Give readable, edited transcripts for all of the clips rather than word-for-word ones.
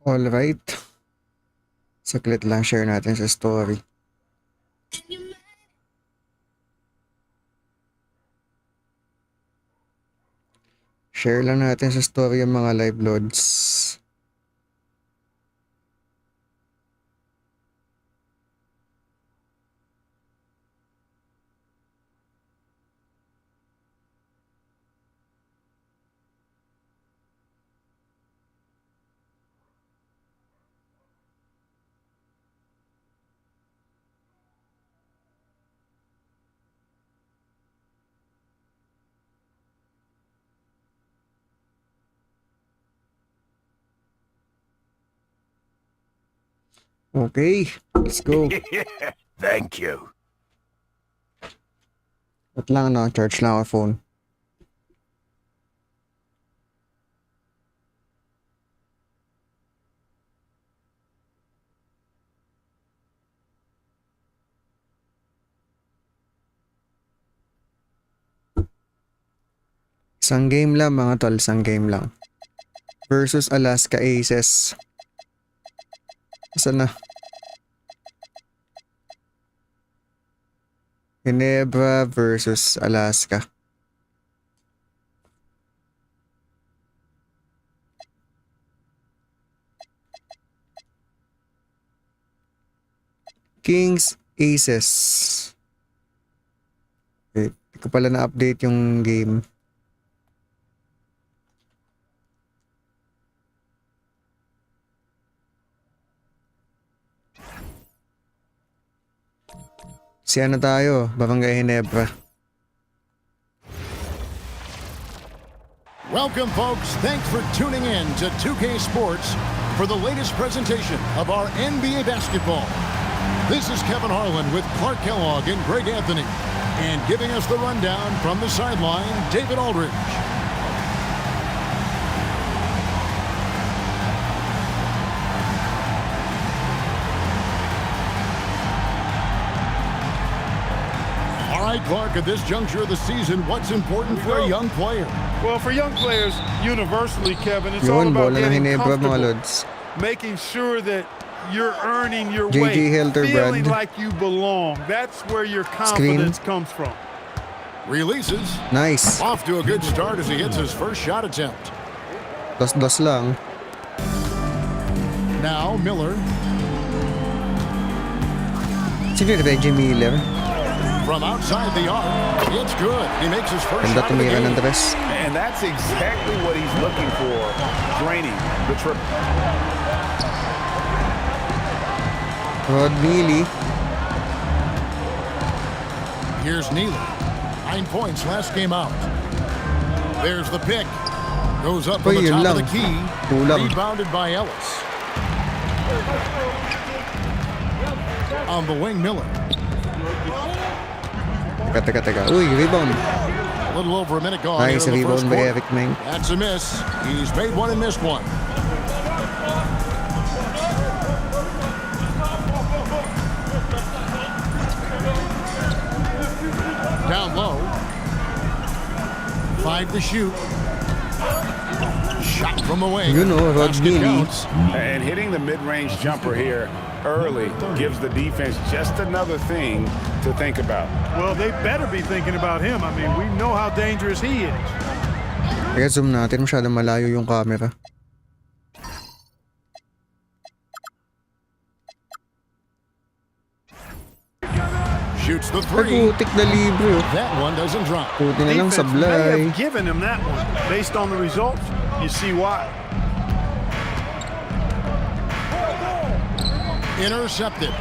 Alright. Saklit lang, share natin sa story. Share lang natin sa story yung mga live loads. Okay, let's go. Thank you. At lang na, charge lang ako phone. Isang game lang mga tol, isang game lang. Versus Alaska Aces. Saan na? Ginebra versus Alaska. Kings Aces. Wait, hindi ko pala na-update yung game. Si ano tayo? Barangay Ginebra. Welcome, folks. Thanks for tuning in to 2K Sports for the latest presentation of our NBA basketball. This is Kevin Harlan with Clark Kellogg and Greg Anthony. And giving us the rundown from the sideline, David Aldridge. All right, Clark, at this juncture of the season, what's important for a young player? Well, for young players, universally, Kevin, it's all Yun, about bola ng getting Ginebra mga comfortable, lods. making sure that you're earning your JJ way, Helter, feeling Brad. like you belong. That's where your confidence comes from. Releases. Nice. Off to a good start as he hits his first shot attempt. Das-das lang. Now, Miller. Sino yung Reggie Miller? From outside the arc, it's good. He makes his first Ganda shot of the tumira ng game. tres. And that's exactly what he's looking for, draining the triple. Rod Neely. Here's Neely. 9 points last game out. There's the pick. Goes up from Uy, the yun top lang. of the key. Kulang. Rebounded by Ellis. On the wing, Miller. Teka. Uy, rebound. A little over a minute gone Nice here in the first rebound by quarter. Eric Meng. That's a miss. He's made one and missed one. Down low. 5 to shoot. Shot from the wing. You know, Rod Basket Neely. counts. And hitting the mid-range jumper here early gives the defense just another thing to think about. Well, they better be thinking about him. I mean, we know how dangerous he is. Kaya zoom natin, masyadong malayo yung camera. Shoots the Ay, three. putik na libre. Oh. That one doesn't drop. Puti na lang Defense may sablay. have given him that one. Based on the results, you see why. Intercepted.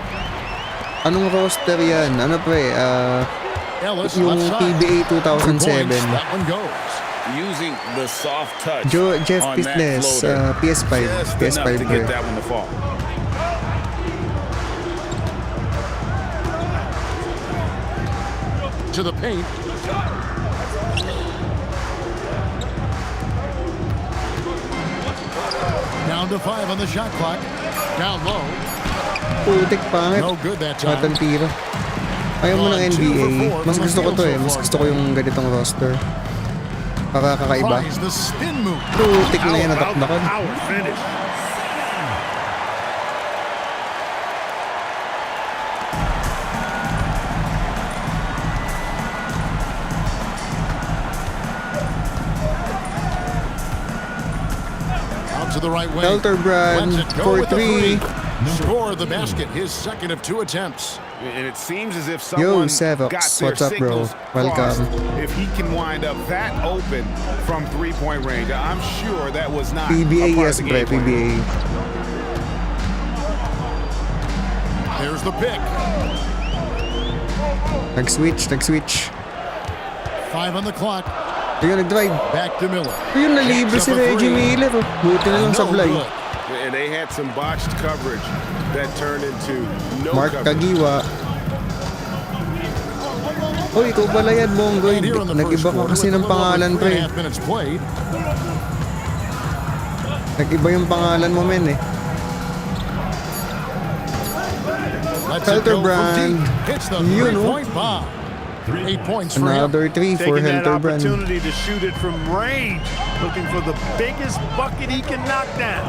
Anong roster yan? Ano pre? Ellis Yung left side. PBA 2007. That one goes. Using the soft touch Jeff on that Business, floater. PS5. Just PS5 enough to get pre. that one to fall. To the paint. Down to 5 on the shot clock. Down low. Putik pangit. No good that time. Batang tira. Ayaw mo ng NBA. Mas gusto ko to eh. Mas gusto ko yung ganitong roster. Para kakaiba. Tries the spin move. Putik na yan, natakdakan. Power finish. to the right wing. Helterbrand Lets it go with the 4-3. Score the basket, his second of 2 attempts. And it seems as if Yo, someone Sevox, got their what's up, bro? signals Welcome. crossed. If he can wind up that open from 3-point range, I'm sure that was not PBA, a part yes, of the pre, game plan. PBA. There's the pick. Nag-switch. 5 on the clock. Ayun, nag-drive. Back to Miller. Ayun, nalibre si Reggie Miller. Oh. Buti na lang No sablay. good. And they had some botched coverage that turned into no Mark coverage. Kagiwa. Oh, ikaw pala yan, Monggoy. And here in the first Nag-iba ka quarter, kasi with a ng little over pangalan, 3.5 pre. minutes played. Nag-iba yung pangalan mo, men eh. Lets it go from Helterbrand. deep. Hits the Yun, oh. 3-point bomb. 8 points for him. Another 3 for Taking that Helterbrand. opportunity to shoot it from range, looking for the biggest bucket he can knock down.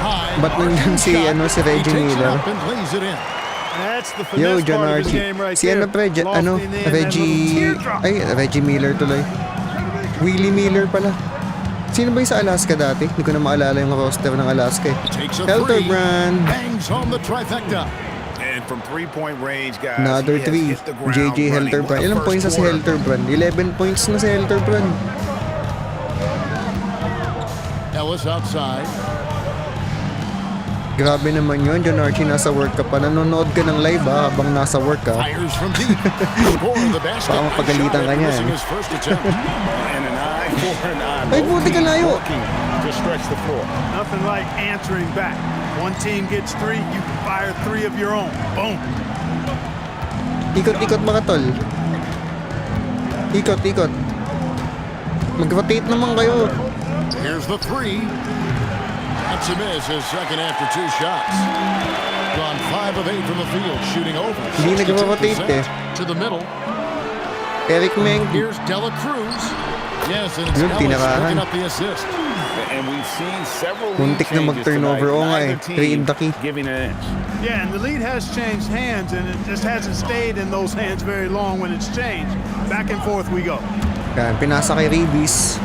High. Ba't nandun si, Shot. si He Reggie takes it Miller? up and lays it in. That's the Yo, finesse John part of his Archie. game right Si there. pre, Lofting in that little teardrop. Reggie Miller tuloy. Willie Miller pala. Sino ba yung sa Alaska dati? Hindi ko na maalala yung roster ng Alaska eh. Takes a Helterbrand. Bangs home the trifecta. And from 3-point range, guys, Another he 3. has hit the ground JJ running. Helterbrand. What a Ilang points na first si quarter. Helterbrand? 11 points na si Helterbrand. Ellis outside. Grabe naman yun, John Archie, nasa work ka pa. Nanonood ka ng live habang nasa work ka. Fires from deep. Score the basket. Baka mapagalitan ka niya, Missing eh. his first attempt. And an eye for an eye. Ay, Both buti ka teams layo. working to stretch the floor. Nothing like answering back. One team gets 3, you can fire 3 of your own. Boom. Ikot-ikot mga tol. Ikot. Mag-rotate naman kayo. Here's the 3. That's a miss, his second after 2 shots. Gone 5 of 8 from the field, shooting over. Hindi nag-rotate 62% to the middle. Eric Meng. Here's Dela Cruz. Yes, and it's Yun, Ellis tinarahan. picking up the assist. And we've seen several lead Muntik na changes mag-turnover. tonight. Oo nga eh. Neither 3 in the team key. giving an inch. Yeah, and the lead has changed hands, and it just hasn't stayed in those hands very long when it's changed. Back and forth we go. Yan, pinasa kay Reeves.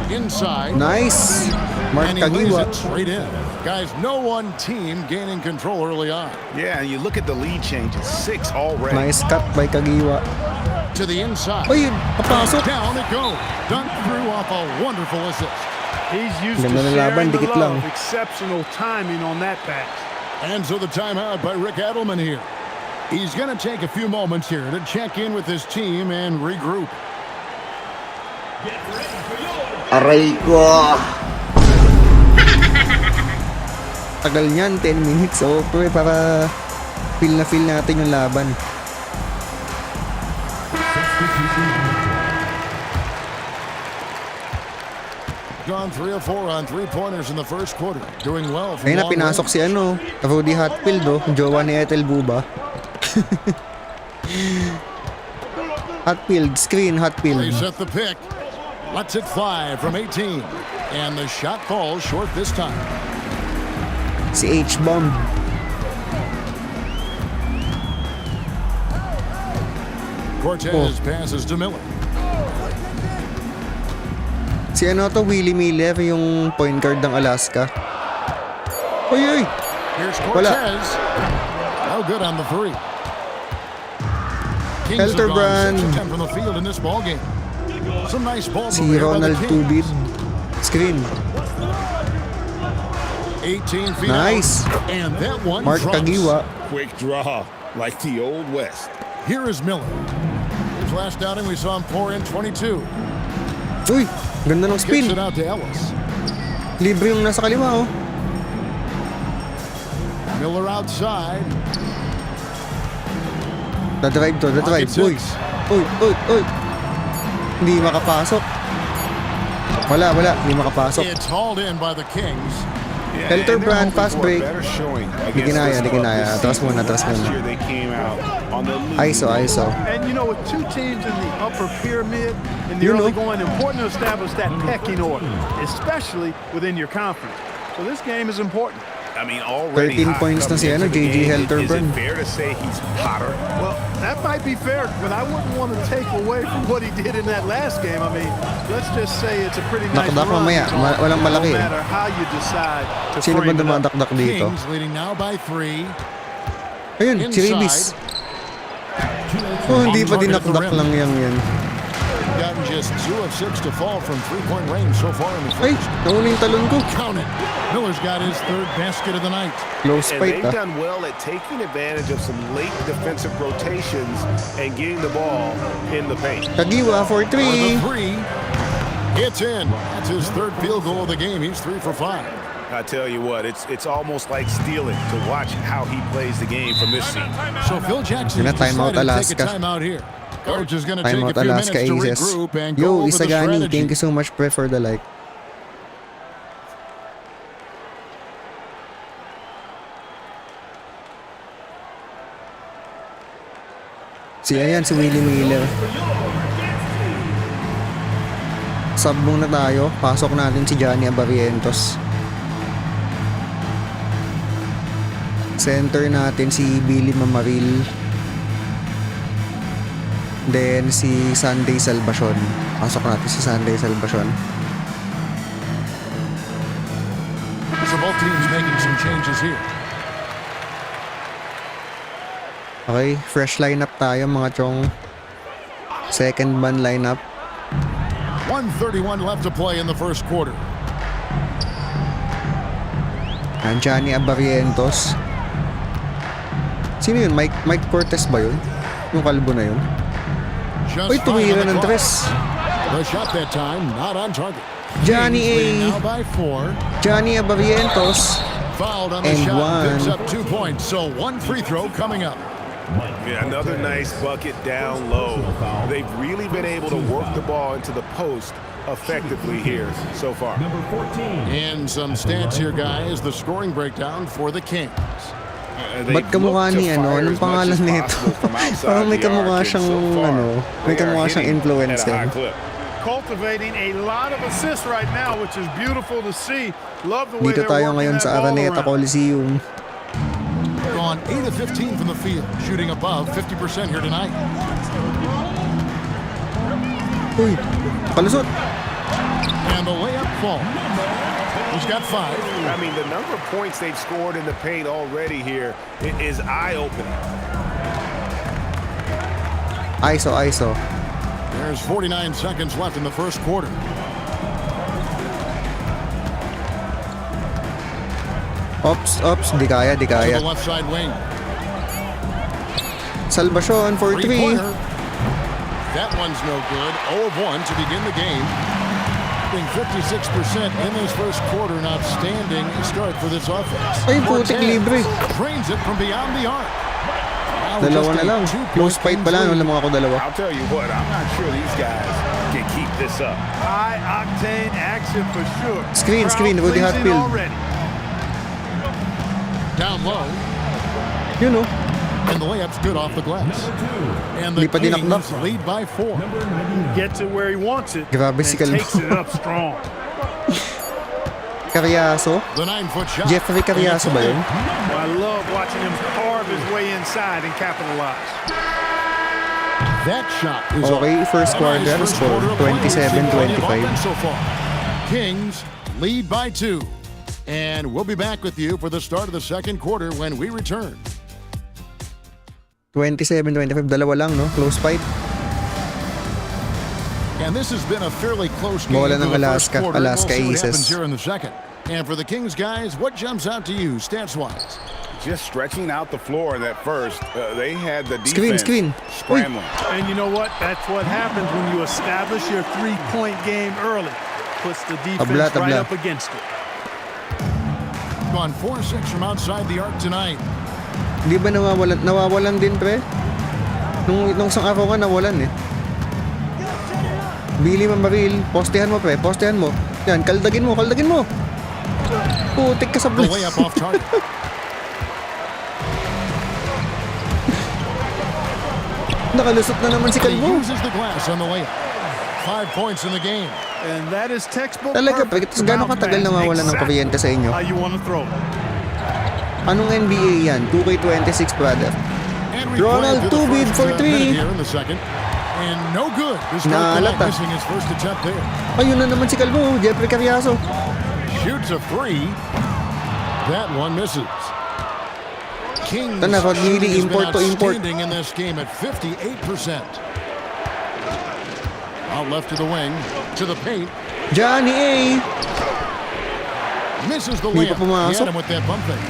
Inside. Nice. Mark And he lays Kagiwa. it straight in. Guys, no one team gaining control early on. Yeah, and you look at the lead changes, 6 already. Nice cut by Kagiwa. To the inside. Ay, papasok. Down it goes. Dunked through off a wonderful assist. He's used to Ganda ng laban, sharing the dikit love. lang. Exceptional timing on that pass. And so the timeout by Rick Adelman here. He's going to take a few moments here to check in with his team and regroup. Aray ko! Tagal niyan, 10 minutes. So, pre, para feel natin yung laban. Gone 3 of 4 on 3-pointers in the first quarter. Doing well from Ayun na, long pinasok range. si Rudy Hatfield, oh. Jowa ni Ethel Buba. Hatfield, screen, Hatfield. They set the pick. Lets it fly from 18. And the shot falls short this time. Si H-Bomb. Cortez passes to Miller. Si Willie Miller, yung point guard ng Alaska. Uy! Here's Wala. Cortez. No good on the 3. Kings have Helterbrand. gone 6 of 10 from the field in this ballgame. Some nice ball Si movement by the Ronald Kings. Tubid. Screen. 18 feet Nice. out. And that one Mark drops. Kagiwa. Quick draw, like the Old West. Here is Miller. His last outing, we saw him pour in 22. Uy! Ganda ng Kicks spin. it out to Ellis. Libre yung nasa kaliwa, oh. Miller outside. Da-drive to, da-drive. Pocket Uy! six. Uy! Hindi makapasok. Wala. Hindi makapasok. It's hauled in by the Kings. Yeah, Helterbrand, and they're fast hoping break. for a better showing Di kinaya, against this di kinaya. club this Atras muna, season. atras Last muna. year they came out on the losing ISO. And you know, with 2 teams in the upper pyramid in the You early know. going, important to establish that pecking order, especially within your conference. So this game is important. I mean, already 13 points na si J.J. Helterbrand. Is it fair to say he's hotter? Well, that might be fair, but I wouldn't want to take away from what he did in that last game. I mean, let's just say it's a pretty nice Dakdak run. mamaya. Walang malaki. No matter how you decide to Sino ba frame it up. dumadakdak dito? Kings leading now by 3. Ayun, si Ribis. Oh, hindi pa dinakdak lang yan. Gotten just 2 of 6 to fall from 3-point range so far in the Ay, first. nauna yung talon ko. Count it. Miller's got his 3rd basket of the night. Close And fight they've done well at taking advantage of some late defensive rotations and getting the ball in the paint. Tagiwa for For the 3. 3. It's in. That's his 3rd field goal of the game. He's 3 for 5. I tell you what, it's almost like stealing to watch how he plays the game from this seat. So Phil Jackson Yun na, timeout decided to Alaska. take a timeout here. Coach is going to take Time a out few minutes Alaska to Aces. regroup and Yo, go over the Isagani, strategy. thank you so much pre for the like. Si Willie Miller. Sabbong na tayo. Pasok natin si Johnny Abarrientos. Center natin si Billy Mamaril. Then si Sunday Salvacion. Pasok natin si Sunday Salvacion. So both teams making some changes here. Okay, fresh lineup tayo mga chong. Second man lineup. 1:31 left to play in the first quarter. And Johnny Abarrientos. Sino yun? Mike Cortez ba yun? Yung kalbo na yun? Just Uy, 5 tumira on the ng clock. tres. The shot that time not on target. Johnny Kings leading A. now by 4. Johnny Abarrientos. Fouled on the And shot. Picks one. up 2 points. So 1 free throw coming up. Yeah, another nice bucket down low. They've really been able to work the ball into the post effectively here so far. And some stats here, guys. The scoring breakdown for the Kings. Ba't kamukha ni Anong pangalan nito? Parang may kamukha siyang may kamukha siyang influencer. Cultivating a lot of assists right now, which is beautiful to see. Love the way Dito they're tayo working ngayon that sa ball Araneta around. Coliseum. Gone 8 of 15 from the field, shooting above 50% here tonight. Uy, palusot. And the layup falls. He's got 5. I mean, the number of points they've scored in the paint already here is eye-opening. ISO. There's 49 seconds left in the first quarter. Ops, di kaya. To the left side wing. Salvacion for 3. Three-pointer. That one's no good. 0 of 1 to begin the game. Being 56% in this first quarter. An outstanding start for this offense. Ay, putik libre. Drains it from beyond the arc. Now Dalawa just na a lang. 2-point Close fight pa lang. lead. Wala mga ako dalawa. I'll tell you what, I'm not sure these guys can keep this up. High octane action for sure. Screen, Crowd Rudy pleasing Hatfield. already. Down low. Yun o. And the layup's good off the glass. And the Hindi pa dinakdak. Kings lead by 4. Gets it where he wants it. Grabe si and Calvo. takes it up strong. Carriaso. The 9-foot shot. Jeffrey Carriaso ba yun? I love watching him carve his way inside and capitalize. That shot is Okay, first a quarter nice first score, quarter of play. We've seen plenty of 27-25. offense so far. Kings lead by 2. And we'll be back with you for the start of the second quarter when we return. 27-25. Dalawa lang, no? Close fight. And this has been a fairly close game Bola for ng the first Alaska. quarter. Alaska We'll see what Aces. happens here in the second. And for the Kings, guys, what jumps out to you stats-wise? Just stretching out the floor in that first, they had the defense Screen. scrambling. And you know what? That's what happens when you establish your three-point game early. Puts the defense right up against it. Gone 4-6 from outside the arc tonight. Di ba nawawalan din, pre? Nung isang araw ka nawalan eh. Billy Mamaril, postehan mo, pre. Postehan mo. Yan, kaldagin mo. Putik ka sa The blitz. layup off target. Nakalusot na naman si He Calvo. uses the glass on the layup. 5 points in the game. And that is textball Talaga, perfect pre. Gano'ng katagal bounce nawawalan ng pass. kuryente sa inyo? How you want to throw it. Anong NBA yan? 2K26, brother. And Ronald, replayed to the two bid first, for three. minute here in the second. And no good. This Naalat, ah. missing his first attempt there. Ayun na naman si Calvo, Jeffrey Carriazo. Shoots a three. That one misses. Kings Ito na, Rodney, shooting has import to been import. outstanding in this game at 58%. Out left to the wing, to the paint. Johnny A. Misses the Hindi pa layup. He pumasok. had him with that bump fake.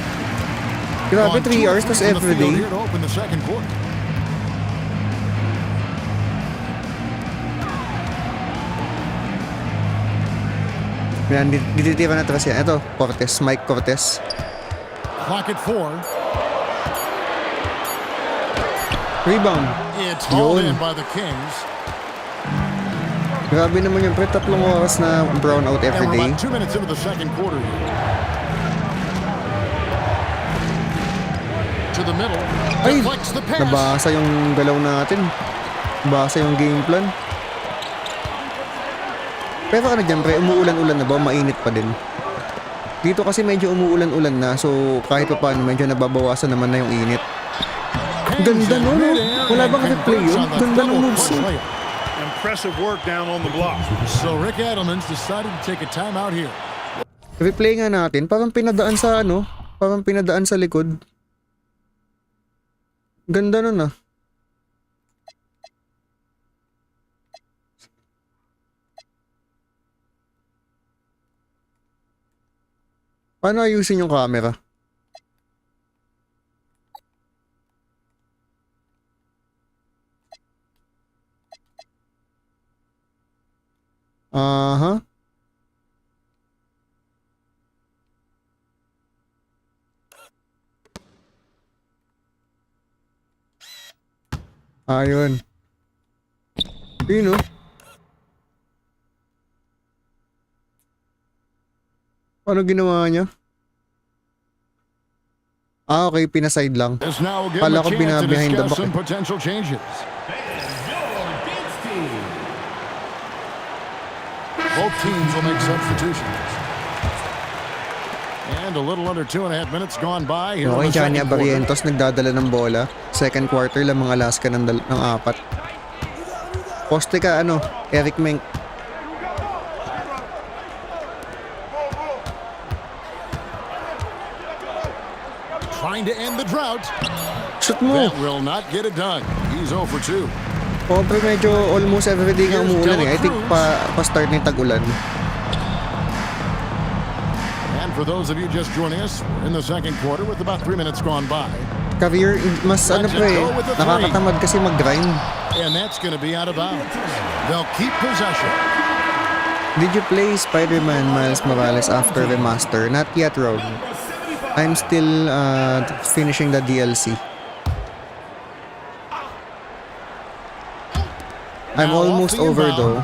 Grabe, On 3 2 hours, of tas 3 from the field everyday. here to open the second quarter. Yan, dititira na atras yan. Ito, Cortez, Mike Cortez. Clock at 4. Rebound. It's hauled Yun. in by the Kings. Grabe naman yung pre, 3 oras na brownout And we're everyday. about 2 minutes into the second quarter here. To the middle. Ay, Deflects the pass. nabasa yung galaw natin. Nabasa yung game plan. Pero ano dyan pre, umuulan-ulan na ba? Mainit pa din. Dito kasi medyo umuulan-ulan na, so kahit pa paano medyo nababawasan naman na yung init. Ganda no? Wala bang replay yun? Ganda ng moves yun. Impressive work down on the block. So Rick Adelman's decided to take a timeout here. Replay nga natin, parang pinadaan sa ano, parang pinadaan sa likod. Ganda nun ah. Paano ayusin yung camera? Aha. Ayun. Yun oh. Ano ginawa niya? Ah, okay. Pinaside lang. This now will give him Kala a ko chance to binabehind the discuss back. some potential changes. Both teams will make substitutions. And a little under 2.5 minutes gone by here Okay, in the Johnny second quarter. Abarientos nagdadala ng bola. Second quarter lang mga Alaska ng 4. Poste ka ano, Eric Menk. Trying to end the drought. Shoot mo! That will not get it done. He's 0 for 2. Oh, pero medyo almost everyday nga umuulan eh. I think pa-start ng tag-ulan. And for those of you just joining us, we're in the second quarter with about 3 minutes gone by. Career, mas ano pre, nakakatamad kasi mag-grind. And that's going to be out of bounds. They'll keep possession. Did you play Spider-Man Miles Morales after remaster? Not yet, Rob. I'm still finishing the DLC. I'm Now almost off the over inbound. though.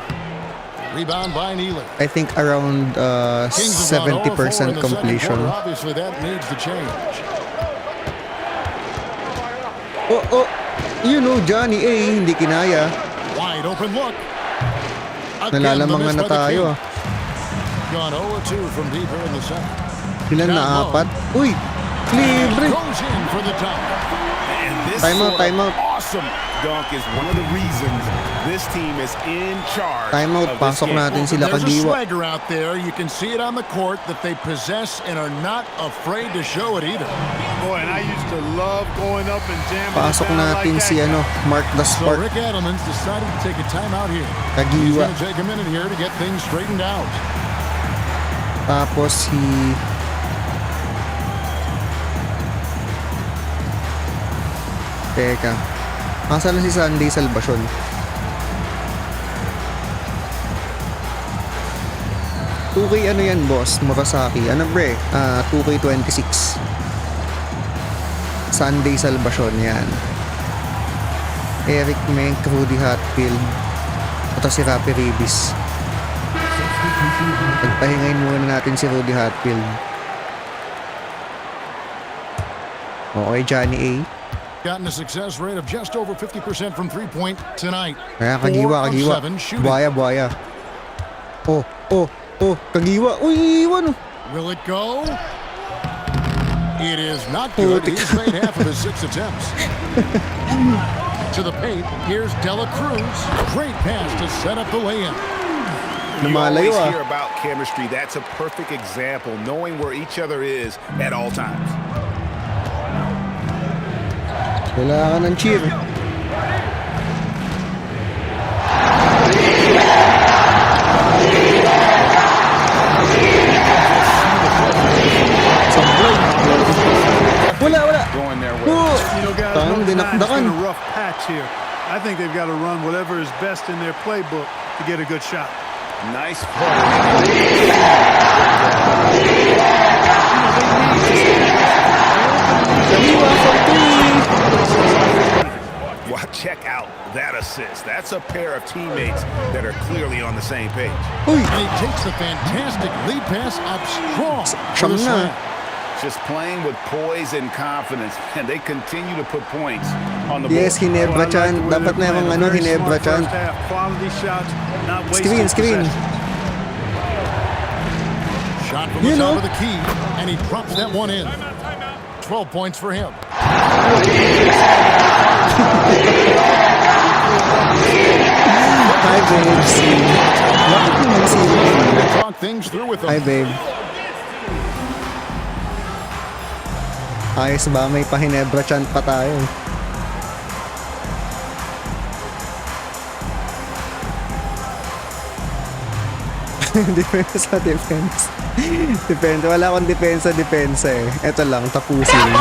Rebound by Neely. I think around Kings have gone 0 for 4 in 70% the second completion. quarter. Obviously, that needs to change. Oh, you know, Johnny A, hindi kinaya. Wide open look. Again, Nalalamangan the na miss by the tayo ah. Kings. Gone 0-2 from deep here in the second. Ilan na Down low. 4? Uy, libre. Goes in for the dunk. And this Timeout, sort of timeout. awesome dunk is one of the reasons this team is in charge Timeout, of this pasok game. natin sila There's a Kagiwa. swagger out there. You can see it on the court that they possess and are not afraid to show it either. Boy, and I used to love going up and jamming it Pasok down natin like si that. ano, Mark the So Spark. Rick Adelman's decided to take a timeout here. He's Kagiwa. going to take a minute here to get things straightened out. Tapos si Teka. Asan na si Sunday Salvacion? ano yan, boss? Murasaki. Ano bre? 2K26. Sunday Salvacion yan. Eric Menk, Rudy Hatfield. Ito si Rapi Ribis. Pagpahingayin muna natin si Rudy Hatfield. Okay, Johnny A. Gotten a success rate of just over 50% from three-point tonight. Kaya 4 Kagiwa. of 7 shooting. Buaya. Oh, Kagiwa. Uy, iwan oh. Will it go? It is not good. He's made half of his 6 attempts. To the paint, here's Dela Cruz. Great pass to set up the layup. You Lumalayo, always ah. hear about chemistry. That's a perfect example, knowing where each other is at all times. Kailangan ng cheer. Wala. Going their way. Oh! You know, guys, Tang, no time's dinakdakan. been a rough patch here. I think they've got to run whatever is best in their playbook to get a good shot. Nice play. Kaliwa for 3. Well, check out that assist. That's a pair of teammates that are clearly on the same page. Uy! And he takes the fantastic lead pass up strong. Siyam for the na. slam. Just playing with poise and confidence, and they continue to put points on the board. Yes, Ginebra chan. Dapat na yung ano, Ginebra chan. Quality shots, not Screen, wasting screen. Shot from the You know. top of the key, and he drops that one in. 12 points for him. Hi, babes. Bakit naman si... Talk things through with Hi, him. babe. Ayos ba? May pa-Ginebra chant pa tayo. Defense sa defense. Depende. Wala akong depensa eh. Ito lang, tapusin.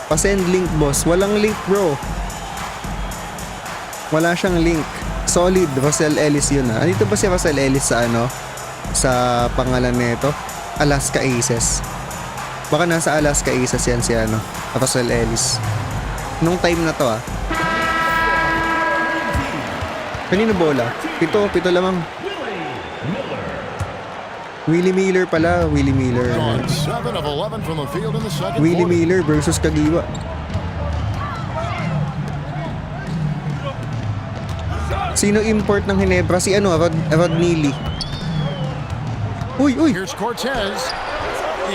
Pasend link, boss. Walang link, bro. Wala siyang link. Solid, Russell Ellis yun ah. Andito ba si Russell Ellis sa ano? Sa pangalan nito? Alaska Aces. Baka nasa Alaska Aces yan si ano? Russell Ellis. Nung time na to ah. Kanino bola? Pito lamang. Willie Miller pala, Willie Miller. On 7 of 11 from the field in the second Willie quarter. Miller versus Kagiwa. Sino import ng Ginebra? Si ano, Rod Neely. Uy! Here's Cortez.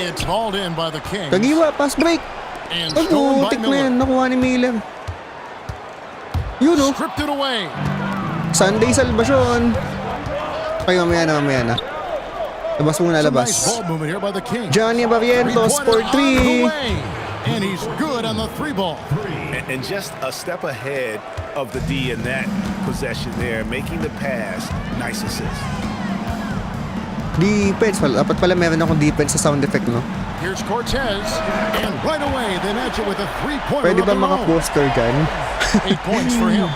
It's hauled in by the Kings. Kagiwa, pass break! And Ano, stolen by tik na Miller. yan, nakuha ni Miller. Yun o, Stripped it away. Sunday salvation. Ay, mamaya na. Labas muna, Some nice labas. ball movement here by the Kings. Johnny Barrientos for 3. And he's good on the 3 ball. And just a step ahead of the D in that possession there, making the pass. Nice assist. Defense, dapat pala meron akong defense sa sound effect, no? Here's Cortez. And right away, they match it with a 3-pointer. Pwede ba of their own. maka-poster dyan? 8 points for him.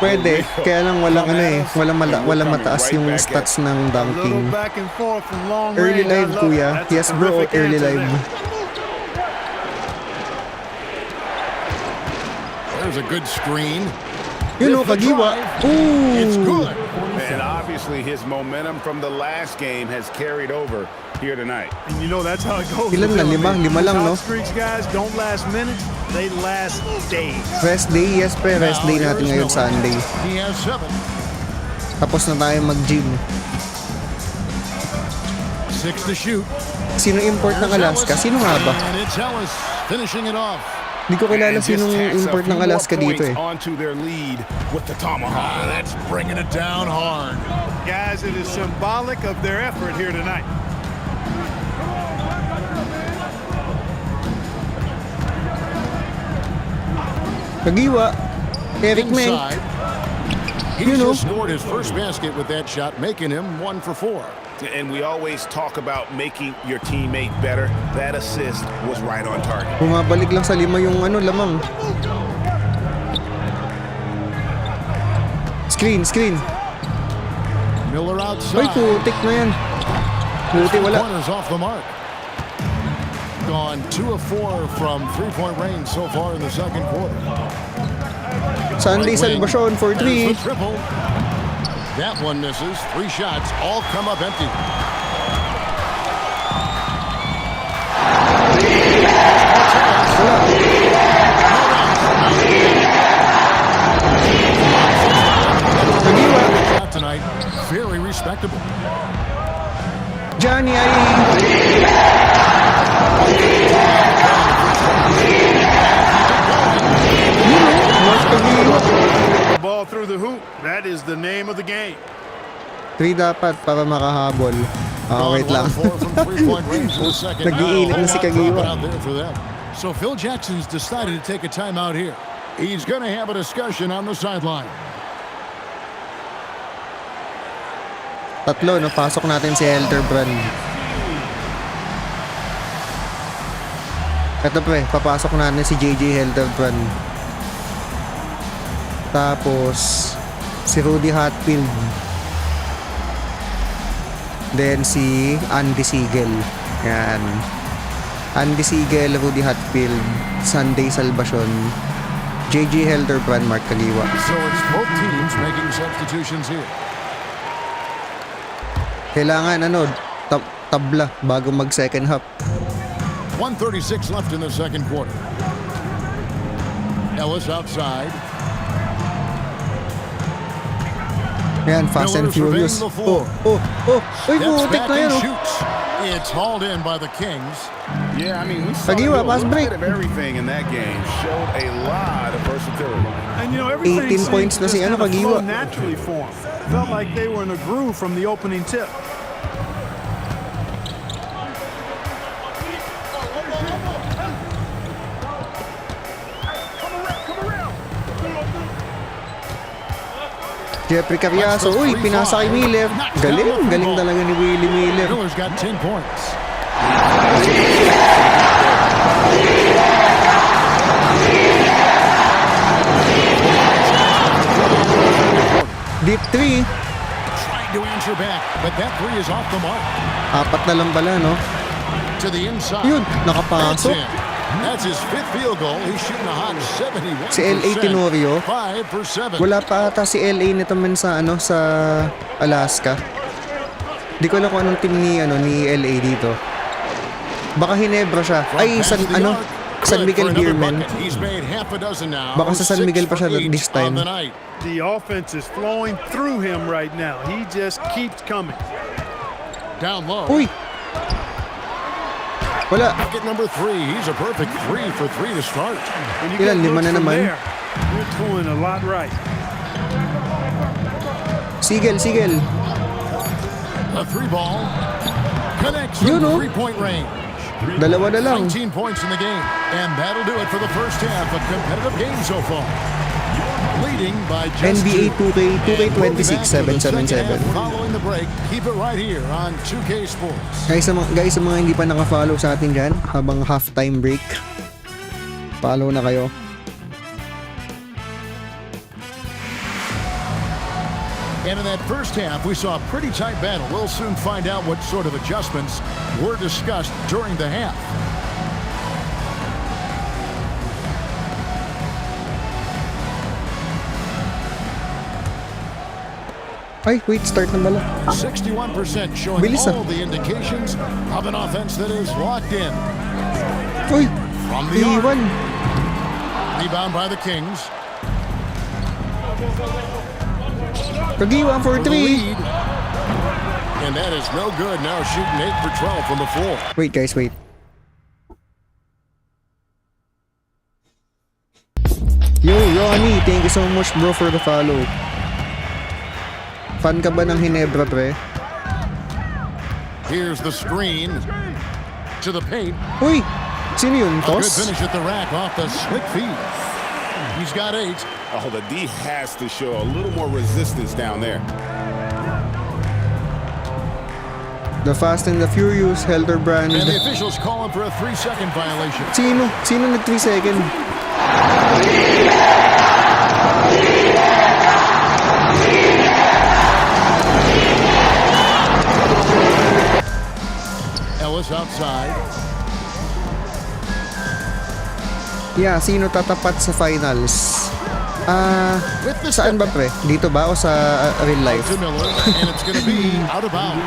Pwede, kaya lang walang ano eh, walang mataas yung stats ng A little dunking. back and forth from long Early range. I live, love kuya. it. That's a Yes, bro, terrific early answer live. there. There's a good screen. Yun o, Kagiwa. It's Ooh! good. And obviously his momentum from the last game has carried over here tonight. And you know that's how it goes. Ilan na? Lima lang, no? Hot streaks, guys, don't last minutes. They last days. Rest day, yes pre, rest day natin ngayon Sunday. He has 7. Tapos na tayo mag-gym. 6 to shoot. Sino import ng Alaska? Sino nga ba? And it's Ellis finishing it off. Hindi ko kilala And just sinong tacks a import few ng more Alaska dito points eh. onto their lead with the tomahawk. That's bringing it down hard. Guys, it is symbolic of their effort here tonight. Kagiwa. Eric Meng. Inside. He You know. just scored his first basket with that shot, making him 1 for 4. And we always talk about making your teammate better. That assist was right on target. Bumabalik lang sa 5 yung ano, lamang. Screen. Miller Ay, outside. putik na yan. Buti wala. Corners off the mark. Gone 2 of 4 from 3-point range so far in the second quarter. Sunday Right wing. salvation for There's 3. the triple. That one misses. 3 shots all come up empty. Kagiwa. Shot tonight, very respectable. Johnny ay the hoop. That is the name of the game. 3 dapat para makahabol. Wait lang. Nag-iinit na si Kagiwa. So Phil Jackson's decided to take a timeout here. He's going to have a discussion on the sideline. Tatlo, no? Pasok natin si Hildebrand. Ito pre, papasok natin si JJ Hildebrand. Tapos si Rudy Hatfield. Then si Andy Siegel. Yan. Andy Siegel, Rudy Hatfield, Sunday Salvacion, JJ Hildebrand, Mark Kagiwa. So it's both teams making substitutions here. Kailangan tabla bago mag second half. 1:36 left in the second quarter. Ellis outside. Yan, Fast and Furious. Uy, putik na yan, It's hauled in by the Kings. Yeah, I mean, we saw Kagiwa, a pass little break. bit of everything in that game. Showed a lot of versatility. And you know, everything 18 points na si just kind of Kagiwa. flowed naturally for him. Felt like they were in a groove from the opening tip. Jeffrey Carriazo. Uy, pinasa kay Miller. Galing talaga ni Willie Miller. Miller's got 10 points. Deep 3. Trying to answer back, but that three is off the mark. 4 na lang pala, no? To the inside. Yun, That's nakapasok. in. That's his 5th field goal. He's shooting a hot 71%. Si LA Tenorio. 5 for 7. Wala pa ata si LA nito man sa sa Alaska. Di ko alam kung anong team ni LA dito. Baka Ginebra siya. Ay, San Miguel Beermen. Baka sa San Miguel pa siya this time. The offense is flowing through him right now. He just keeps coming. Down low. Uy! Wala. Bucket number 3. He's a perfect 3 for 3 to start. When you Ilan, get 5 na looks from naman. there, you're doing a lot right. Sigel. A 3 ball. Connects Yun, from oh. 3-point range. Dalawa na lang. 19 points in the game. And that'll do it for the first half. A competitive game so far. Leading by just NBA 2. 2K26 777. Following the break, keep it right here on 2K Sports. Guys, sa mga hindi pa naka-follow sa atin dyan, habang halftime break, follow na kayo. And in that first half, we saw a pretty tight battle. We'll soon find out what sort of adjustments were discussed during the half. Ay, wait, start na bala. 61% showing Bilis, all the indications of an offense that is locked in. Uy, From the arc, iwan. rebound by the Kings. Kagiwa for For the 3. lead. And that is no good. Now shooting 8 for 12 from the floor. Wait guys, wait. Yo, Ronnie, thank you so much bro for the follow. Fan ka ba ng Ginebra, pre? Here's the screen to the paint. Uy, sino yun, A good Toss? finish at the rack off the slick feed. He's got 8. Oh, the D has to show a little more resistance down there. The Fast and the Furious, Hildebrand. And the officials calling for a 3-second violation. Sino nag 3 second? Ellis outside. Yeah, sino tatapat sa finals? With the Saan ba pre? Dito ba o sa real life? to Miller, and it's going to be out of bounds.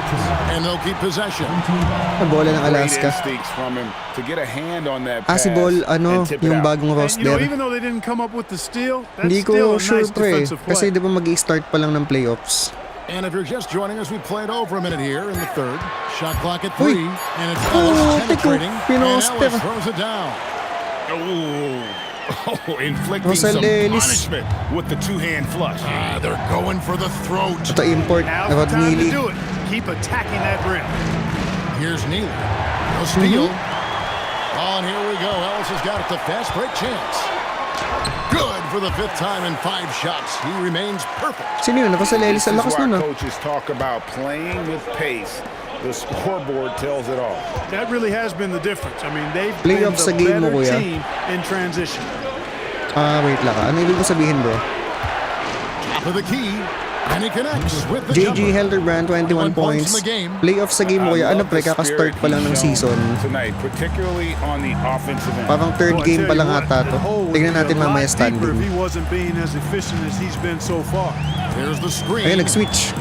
And they'll keep possession. Bola ng Great Alaska. instincts from him to get a hand on that pass Si Ball, and tip it yung out. bagong And, you know, roster. even though they didn't come up with the steal, that's Hindi still ko a sure nice pre. defensive Kasi play. di ba mag-i-start pa lang ng playoffs? And if you're just joining us, we played over a minute here in the third. Shot clock at 3. Uy. And it's Oh, Ellis teko, penetrating. And pinoster. Ellis throws it down. Ooh, Oh, inflicting Rosel some Ellis. punishment with the two-hand flush. They're going for the throat. Ito import. Now's the Rod time to Neely. do it. Keep attacking that rim. Here's Neely. A steal. Oh, and here we go. Ellis has got it to fast break chance. Good for the 5th time in 5 shots. He remains perfect. Sino yun? Rosel Ellis. This Ang is lakas why nun, ah. coaches talk about playing with pace. The scoreboard tells it all. That really has been the difference. I mean, they've been Playoff sa the game mo, better kuya. team in transition. Wait lang. Ano ibig mo sabihin, bro? Top of the key. And he connects with the JG jumper. Helderbrand, 21 points. in the game. Playoff sa game mo, kuya. Ano pre, kakastart pa lang ng season. Tonight, particularly on the offensive end. Parang third Well, I game tell pa you lang what, ata to. the hole would Tingnan be natin a lot mamaya deeper If standing. he wasn't being as efficient as he's been so far. There's the screen. Ayun, nag-switch.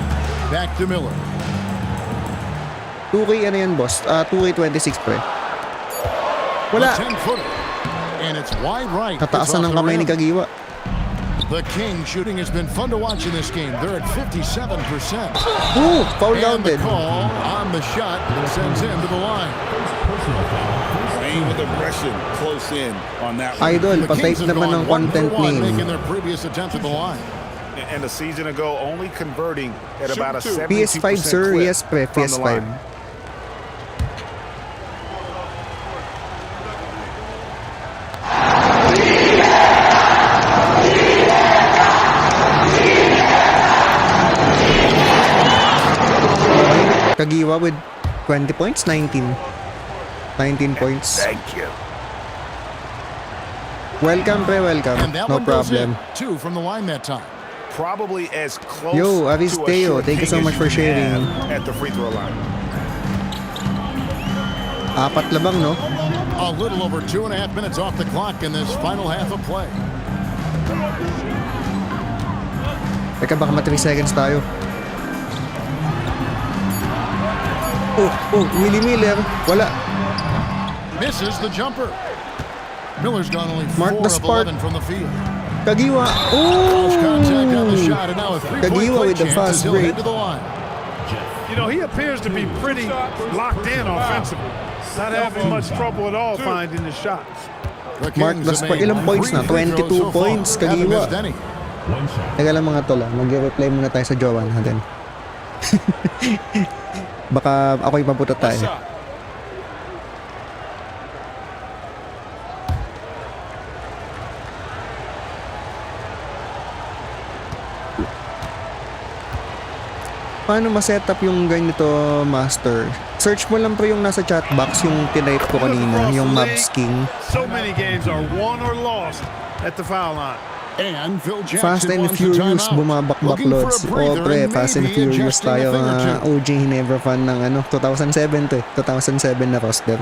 Back to Miller. 2K ano yan, boss? 2K26 pre. Wala. A 10-footer. And it's wide right. Tataasan It's ng off the kamay ni rim. Kagiwa. The King shooting has been fun to watch in this game. They're at 57%. Ooh, foul And the counted. call on the shot that sends him to the line. Playing with aggression close in on that one. Idol, The patype Kings have naman ng gone 1 for content 1 name. making their previous attempt at the line. And a season ago, only converting at about a 72% PS5 sir, clip yes pre, from the PS5. line. Kagiwa with 20 points, 19 points. Thank you. Welcome pre, welcome. And that No one goes problem. in. 2 from the line that time. Probably as close Yo, to a Aristeo, sure thank you so thing much as for can sharing. have at the free throw line. 4 labang, no? A little over 2.5 minutes off the clock in this final half of play. Teka, baka 3 seconds tayo. Willie Miller. Wala. Misses the jumper. Miller's gone only 4 Mark the of spark. 11 from the field. Kagiwa. Close contact on the Ooh! shot, and now a 3-point Kagiwa play with the chance fast as he'll break. head to the line. You know, he appears to be pretty locked in offensively. Not having much trouble at all finding the shots. The Mark Kings the have spark. made Ilang points 3 na? free throws 22 so far. points, Haven't Kagiwa. missed any. Teka lang mga tol, mag-reply muna tayo sa jowa natin. Baka ako'y paputot tayo. Paano ma-set up yung ganito, master? Search mo lang po yung nasa chat box, yung tinype ko kanina, yung Mavs King. So many games are won or lost at the foul line. And Phil Jackson Fast and wants a Furious, timeout. bumabakbak Looking for a loads. O breather pre, and Fast and maybe Furious adjusting a tayo, thing or mga two. OG Ginebra fan ng 2007 to eh. 2007 na roster.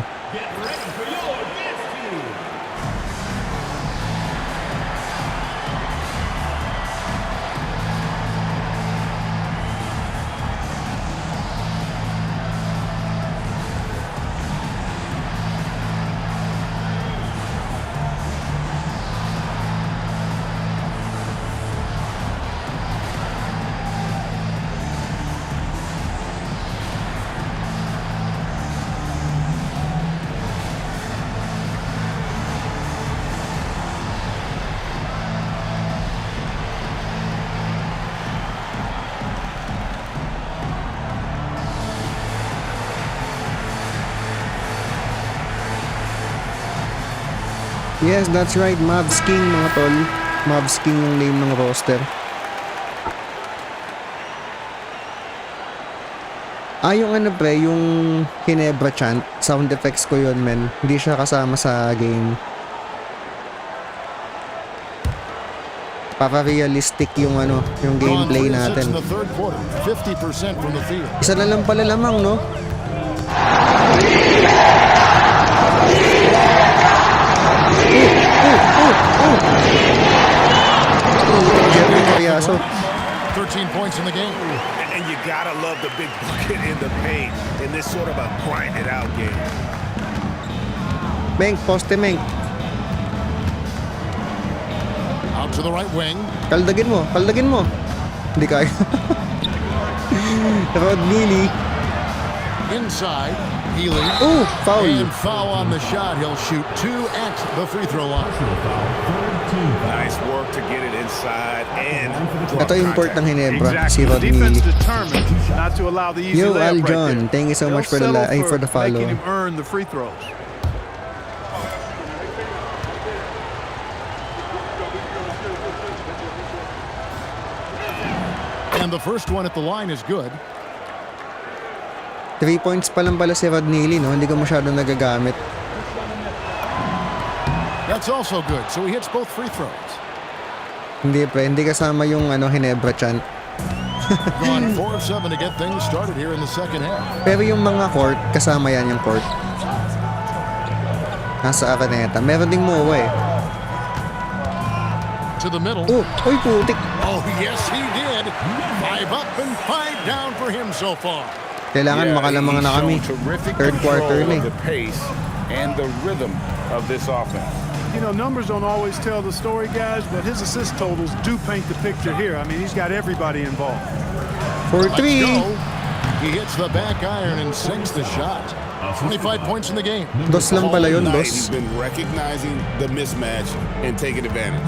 Yes, that's right. Mavs King, mga tol. Mavs King yung name ng roster. Yung ano pre, yung Ginebra chant. Sound effects ko yun, men. Hindi siya kasama sa game. Para realistic yung ano, yung gameplay Gone 3 of 6 natin. in the third quarter. 50% from the field. Isa na lang pala lamang, no? Jerry Cariaso. 13 points in the game. And you gotta love the big bucket in the paint in this sort of a grind it out game. Menk, poste Menk. Out to the right wing. Kaldagin mo, kaldagin mo. Hindi kaya. Rod Neely. inside. Healy. Oh, foul. And foul on the shot. He'll shoot 2 at the free throw line. Nice work to get it inside and draw Ito yung port ng contact. Ginebra, si Exactly. Rodney. Defense determined not to allow the easy Yo, layup right Aljon, there. thank you so much for the They'll settle for the follow. making him earn the free throws. And the first one at the line is good. 3 points pa lang pala si Rodney, no? Hindi ko masyadong nagagamit. That's also good. So he hits both free throws. Hindi pre, hindi kasama yung Ginebra chant. Gone 4 of 7 to get things started here in the second half. Pero yung mga court, kasama yan yung court. Nasa Araneta. Meron ding MOA eh. To the middle. Oh, oy putik. Oh, yes, he did. 5 up and 5 down for him so far. Kailangan makalamang na kami. Third quarter na eh. The pace and the rhythm of this offense. You know, numbers don't always tell the story, guys, but his assist totals do paint the picture here. I mean, he's got everybody involved. For Let's 3. go. He hits the back iron and sinks the shot. 25 points in the game. Dos lang pala yun, Tonight, he's dos. been recognizing the mismatch and taking advantage.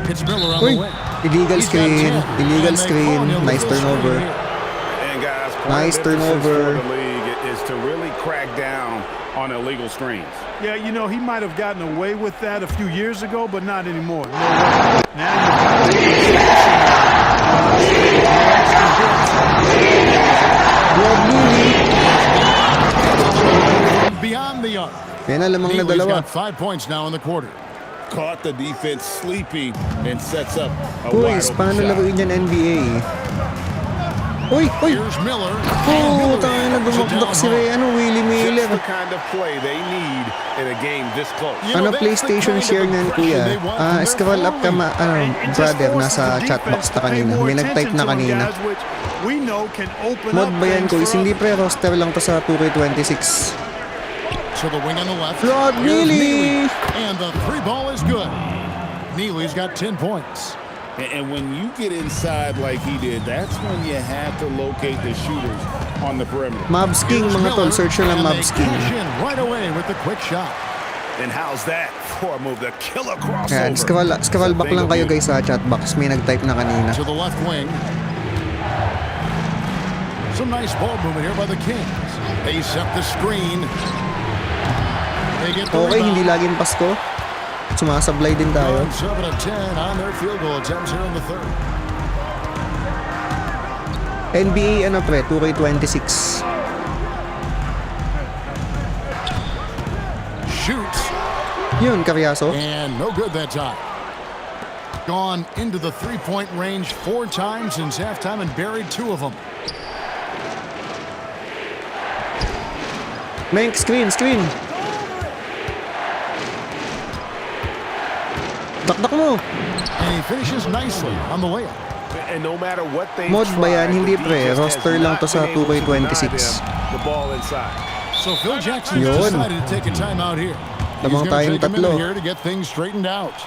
It's Miller on Uy, the way. illegal He's got screen. 10. Illegal And they screen. call him Nice with a turnover. screen here. And guys, Nice part of the emphasis turnover. for the league is to really crack down on illegal screens. Yeah, you know, he might have gotten away with that a few years ago, but not anymore. No way. Now Beyond the arc. Yan na lamang na He's dalawa. got 5 points now in the quarter. Caught the defense sleeping and sets up a Uy, wide open paano shot. laruin yan NBA? Uy, uy! Here's Miller. Oh, tayo na dumakdak si Willie Just Miller. the kind of play they need in a game this close. Ano PlayStation share niyan, kuya? Scroll up ka brother, nasa chatbox na kanina. May nag-type na kanina. Mod ba yan, kuya? Hindi pre, roster lang to sa 2K26. To the wing on the left. Rod Here's Neely. And the 3 ball is good. Neely's got 10 points. And when you get inside like he did, that's when you have to locate the shooters on the perimeter. Mavs King, Here's mga tol. Miller, Search nyo lang and Mavs they King. cash in right away with the quick shot. And how's that for a move? The killer Yan, crossover. scroll back lang kayo guys sa chatbox. May nag-type na kanina. To the left wing. Some nice ball movement here by the Kings. They set the screen. They get the Okay, rebound. hindi laging Pasko. Sumasablay din tayo. 7 of 10 on their field goal attempts here in the third. NBA pre, 2K26. Shoots. Yun, Karyaso. And no good that time. Gone into the three-point range 4 times since halftime and buried 2 of them. Mank, screen. Dakdak mo. And he finishes nicely on the layup. And no matter what they Mod ba yan? Hindi, the pre. defense has Roster lang to not sa been able to 2K26. deny them the ball inside. So Phil Jackson Yun. decided to take a timeout here. Lamang He's going tayong to take a minute tatlo. here to get things straightened out.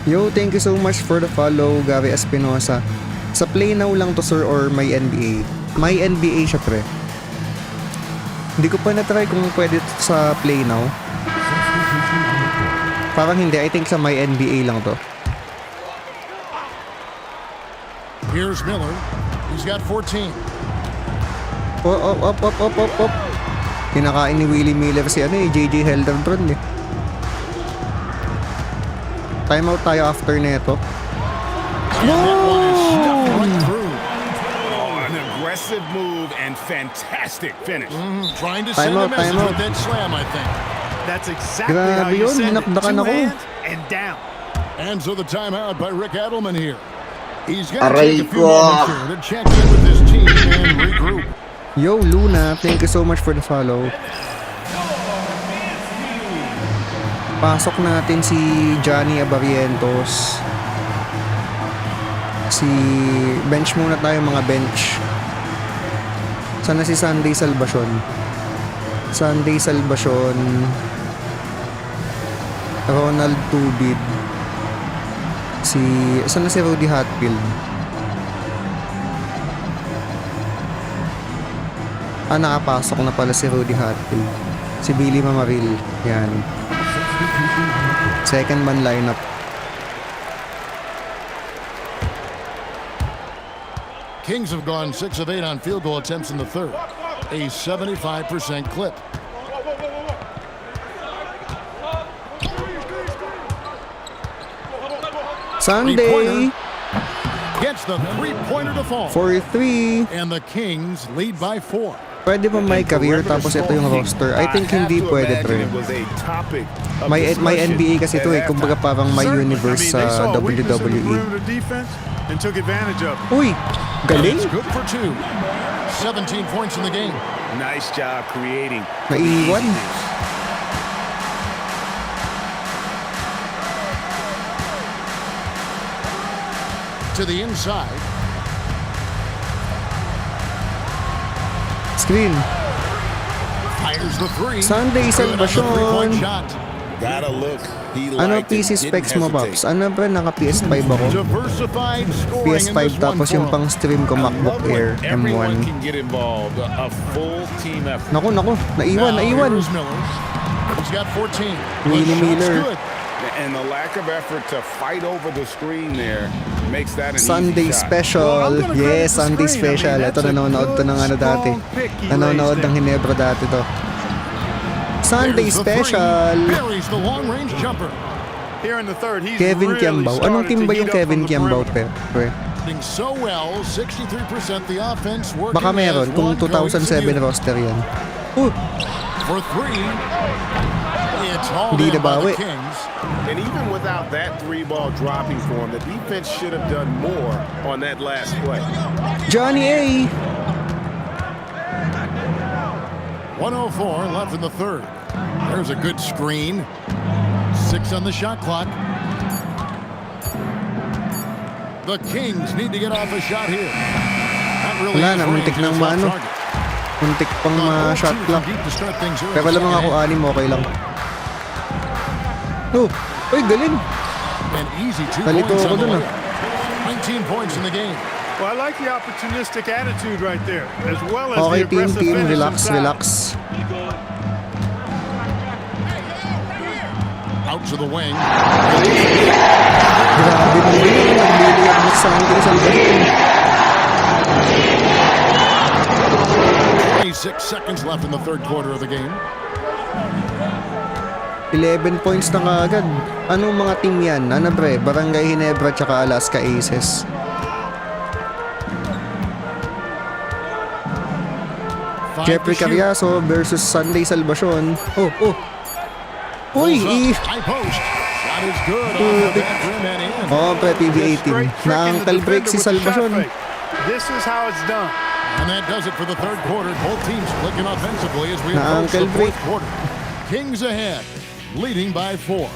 Yo, thank you so much for the follow, Gary Espinosa. Sa Play Now lang to, sir, or may NBA? May NBA siya, pre. Hindi ko pa na-try kung pwede sa Play Now. Parang hindi. I think sa may NBA lang to. Here's Miller. He's got 14. Op. Kinakain ni Willie Miller si JJ Heldenbrand eh. Timeout tayo after neto. An aggressive move and fantastic finish. Trying to send a message with that slam, I think. That's exactly how Grabe you yun, send it. dinakdakan 2 ako. hands and down. And so the timeout by Rick Adelman here. He's got to Aray take a few ko. moments here to check in with his team and regroup. Yo, Luna, thank you so much for the follow. Pasok natin si Johnny Abarrientos. Bench muna tayo mga bench. Sana si Sunday Salvacion. Ronald Tubid. Sana si Rudy Hatfield. Nakapasok na pala si Rudy Hatfield. Si Billy Mamaril. Yan. Second man lineup. Kings have gone 6 of 8 on field goal attempts in the third. A 75% clip. Sunday Gets the three-pointer to fall. 4-3. And the Kings lead by 4. Pwede ba may career tapos ito yung roster? I think hindi pwede, pre. May NBA kasi ito kumbaga parang may universe sa WWE. And took advantage of it. Uy, galing. It's good for 2. 17 points in the game. Nice job creating. Naiiwan. To the inside. Screen. Fires the 3. Sunday Good on the three-point Salvacion. shot. Gotta look. He Ano liked it, PC didn't specs mo, hesitate. Paps? Ano ba, naka PS5 ako? Diversified scoring in PS5 this one tapos for yung him. pang stream ko I MacBook love when Air everyone M1. can get involved. A full team effort. Naku, Now, naiwan. here's Miller. He's got 14. Willie The shot's Miller. good. And the lack of effort to fight over the screen there makes that an Sunday easy shot. special. Yes, Sunday special. Ito nanonood to ng ano dati. Nanonood ng Ginebra dati to. Sunday There's the three. special. Buries the long-range jumper. Here in the third, he's Kevin really Kiambao. Anong started team to ba heat yung up Kevin from the Kiambao, perimeter. pre? Doing so well, 63% the offense working Baka meron as kung one 2007 cohesive unit. roster yan. For 3. It's all Hindi in by nabawi. the Kings. And even without that three ball dropping for him, the defense should have done more on that last play. Johnny A. 1:04 left in the third. There's a good screen. 6 on the shot clock. The Kings need to get off a shot here. Not really Wala his na, range, muntik and nang it's off maano. target. Muntik pang ma-shot Two clock. from deep to start things early. Pero lamang ako 6, okay lang. Uy, galing. An easy 2 Nalito points ako on the dun, layup. 19 points in the game. Well, I like the opportunistic attitude right there, as well as Okay, the aggressive team, finish relax, inside. relax. Out to the wing. Grabe mo yun. Nagliliyap mo sa Sunday Salvacion. 26 seconds left in the third quarter of the game. 11 points na kaagad. Anong mga team yan? Ano pre? Barangay Ginebra tsaka Alaska Aces. Jeffrey Carriazo versus Sunday Salvacion. Uy, High post. Shot is good off the back rim and in. pre, PBA team. Na-ankle break si Salvacion. This is how it's done. And that does it for the third quarter. Both teams clicking offensively as we approach Na-ankle the break. fourth quarter. Kings ahead, leading by 4.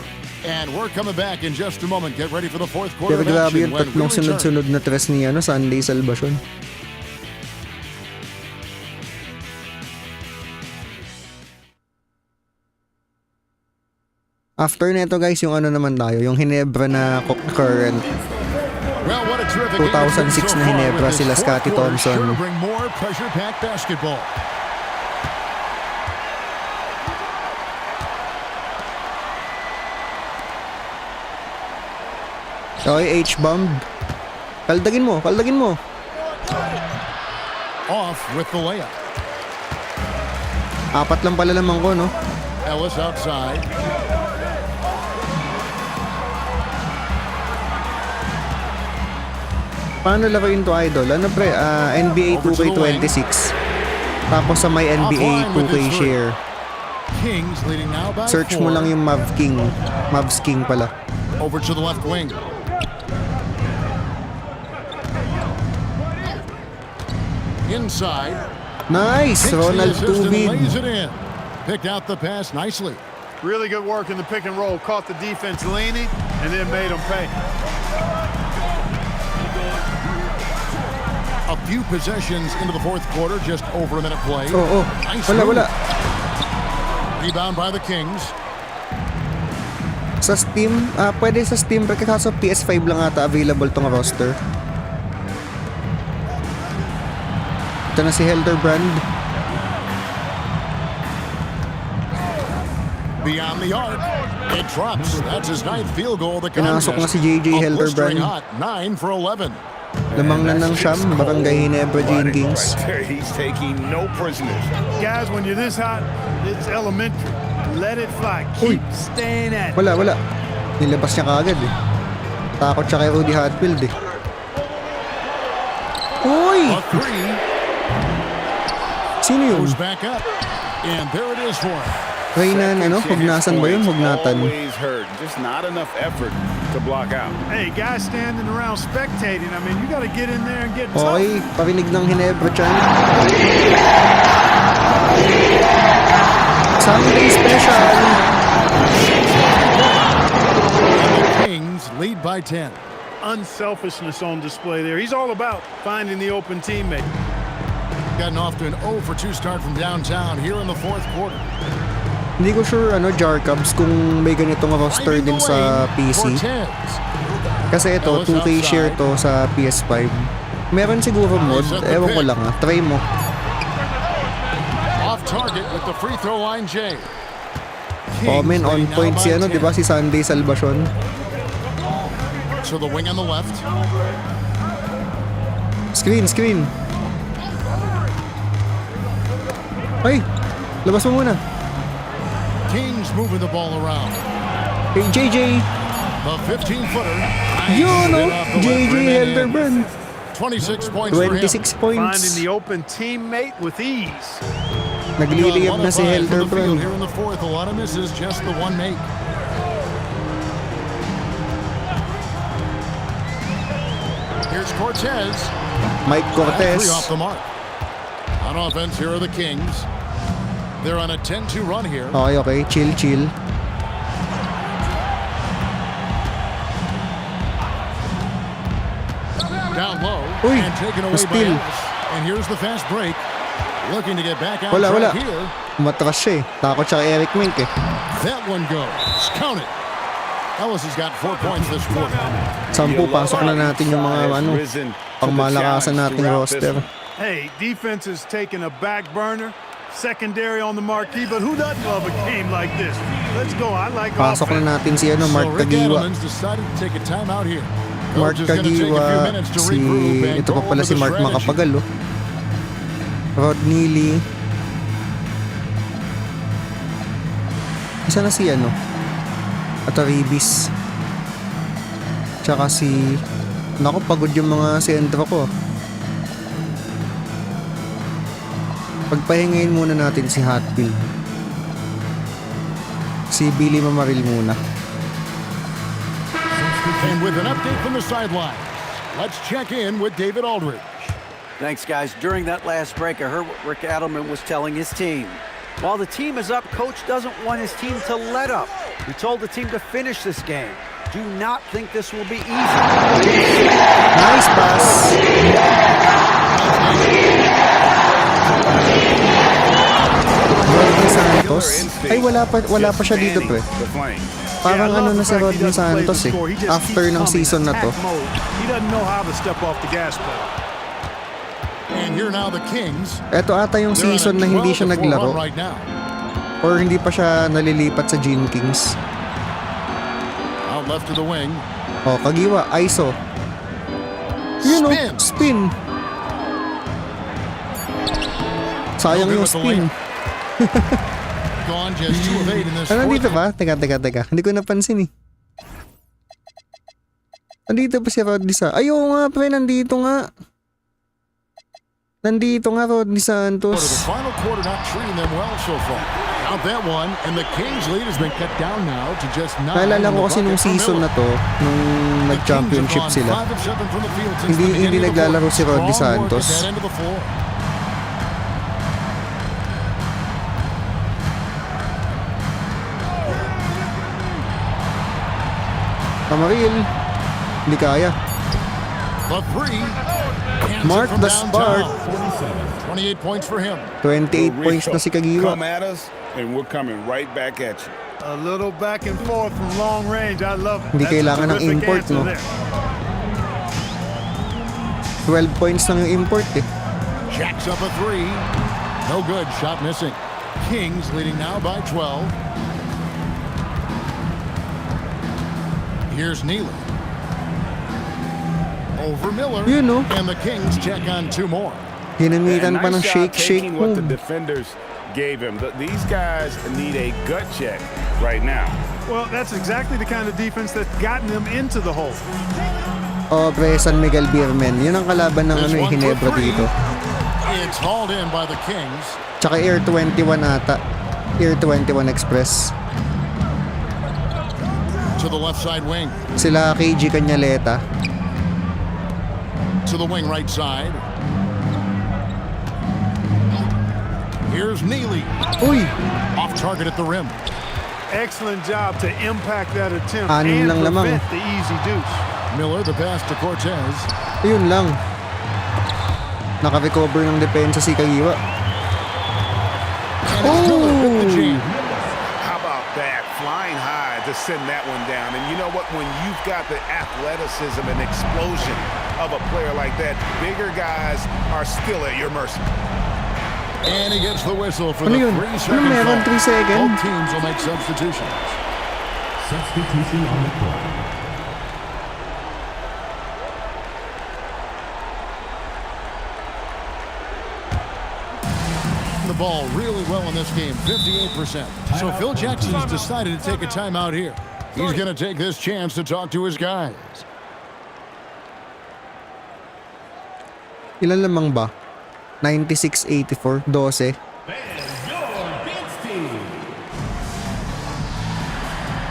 And we're coming back in just a moment. Get ready for the fourth quarter Pero of grabe action yung when we tatlong return. sunod-sunod na tres ni Sunday Salvacion. After nito guys, yung ano naman tayo, yung Ginebra na current. Well, what a terrific 2006 game so na far Ginebra, with this sila fourth Scottie quarter. Thompson. Sure to bring more pressure-packed basketball. Okay, H-bomb. Kaldagin mo. Off with the layup. 4 lang pala naman ko, no? Ellis outside. Paano laruin to, idol? Ano pre? NBA 2K26. Tapos sa may NBA 2K share. Kings leading now by Search 4. mo lang yung Mavs King pala. Over to the left wing. Inside. Nice! Takes the Ronald assist and Tubid. lays it in. Picked out the pass nicely. Really good work in the pick and roll. Caught the defense leaning and then made them pay. A few possessions into the fourth quarter, just over a minute played. Oh. Nice Wala. move. Rebound by the Kings. Sa Steam, pwede sa Steam Break, kaso PS5 lang ata available tong roster. Ito na si Hildebrand. Beyond the arc. It drops. That's his ninth field goal. The Pinasok na si JJ Hildebrand. Hot, 9 for 11. Lamang na ng Siyam, Barangay Ginebra Jane Kings. Right there. He's taking no prisoners. Guys, when you're this hot, it's elementary. Let it fly. Keep staying at it. Wala. Nilabas niya kaagad eh. Takot siya kay Rudy Hatfield eh. Uy! A three. Sino yun? Goes back up. And there it is for him. Reynan, Hugnasan ba yun? Hugnatan. Always hurt. Just not enough effort to block out. Hey, guys standing around spectating. I mean, you got to get in there and get tough. Okay, parinig ng Ginebra chan. Sunday special! Kings lead by 10. Unselfishness on display there. He's all about finding the open teammate. Gotten off to an 0 for 2 start from downtown here in the fourth quarter. Hindi ko sure Jar Cubs kung may ganitong roster din sa PC. Kasi ito, 2K share to sa PS5. Meron siguro mod, ewan ko lang try mo. Off target with the free throw line, Jay. Men, on point si diba si Sunday Salvacion. So the wing on the left. Screen. Ay, labas mo muna. Kings moving the ball around. Hey, JJ. The 15-footer. Yun, JJ Hildebrand. 26 points for him. 26 points. Finding the open teammate with ease. Nagliliyab na si Hildebrand. Here in the fourth, a lot of misses, just the one make. Here's Cortez. Mike Cortez. 3 off the mark. On offense, here are the Kings. They're on a 10-2 run here. Okay. Chill. Down low. Uy, And taken away by steal. Ellis. And here's the fast break. Looking to get back on Wala. track here. Umatras siya eh. Takot siya kay Eric Mink eh. That one goes. Count it. Ellis has got 4 points this quarter. 10, pasok na natin yung mga pangmalakasan nating roster. Hey, defense is taking a back burner. Secondary on the marquee, but who doesn't love a game like this? Let's go. I like Pasok offense. na natin si Mark Rick Tagiwa. Adelman's decided to take a timeout here. Mark Coach is gonna take a few Tagiwa, minutes to regroup and ito pa go pala over si the Mark strategy. Makapagal Rod Neely. Isa na si Ataribis. Tsaka si naku, pagod yung mga sentro ko. Pagpahingayin muna natin si Hatfield. Si Billy Mamaril muna. And with an update from the sideline, let's check in with David Aldridge. Thanks, guys. During that last break, I heard what Rick Adelman was telling his team. While the team is up, Coach doesn't want his team to let up. He told the team to finish this game. Do not think this will be easy. Nice pass. Rodney Santos. Ay, wala pa siya dito, pre. Parang na si Rodney Santos eh. After ng season na to. He doesn't know how to step off the gas pedal. And here now the Kings. Ito ata yung season na hindi siya naglaro. Right now. Or hindi pa siya nalilipat sa Gene Kings. Out left to the wing. Kagiwa, ISO. Spin. Sayang yung spin. Gone just 2 of 8 in this Nandito ba? Teka. Hindi ko napansin eh. Nandito pa si Rodney Santos. Ayaw nga pre, nandito nga Rodney Santos. The final quarter not treating them well so far. Out that one, and the Kings lead has been cut down now to just 9. Naalala ko kasi nung season na to, nung nag-championship sila, hindi naglalaro si Rodney Santos. Pamaril. Hindi kaya. The three. Mark the spot. 28 points for him. 28 points na si Kagiwa. Come at us, and we're coming right back at you. A little back and forth from long range. I love it. Hindi That's a kailangan ng terrific import, answer no? there. 12 points lang yung import eh. Jacks up a three. No good. Shot missing. Kings leading now by 12. Here's Neely. Over Miller. Yun, no? And the Kings check on two more. Ginamitan pa ng Nice job shake taking what the move. defenders gave him. These guys need a gut check right now. Well, that's exactly the kind of defense that's gotten them into the hole. Oh, pre, San Miguel Beermen. Yun ang kalaban ng This one for Ginebra three. dito. It's hauled in by the Kings. Tsaka Air 21 ata. Air 21 Express. To the left side wing. Sila KG Kanyaleta. To the wing right side. Here's Neely. Uy! Off target at the rim. Excellent job to impact that attempt Anim and lang lamang. prevent the easy deuce. Miller, the pass to Cortez. Ayun lang. Naka-recover ng depensa si Kagiwa. And it's Miller with the jam. How about that? Flying high to send that one down. And you know what? When you've got the athleticism and explosion of a player like that, bigger guys are still at your mercy. And he gets the whistle for Ano the yun? 3-second Ano meron? call. 3 second? Both teams will make substitutions. Substitution on the court. The ball really well in this game, 58%. So Phil Jackson's decided to take a timeout here. He's going to take this chance to talk to his guys. Ilan lamang ba? 96-84, 12.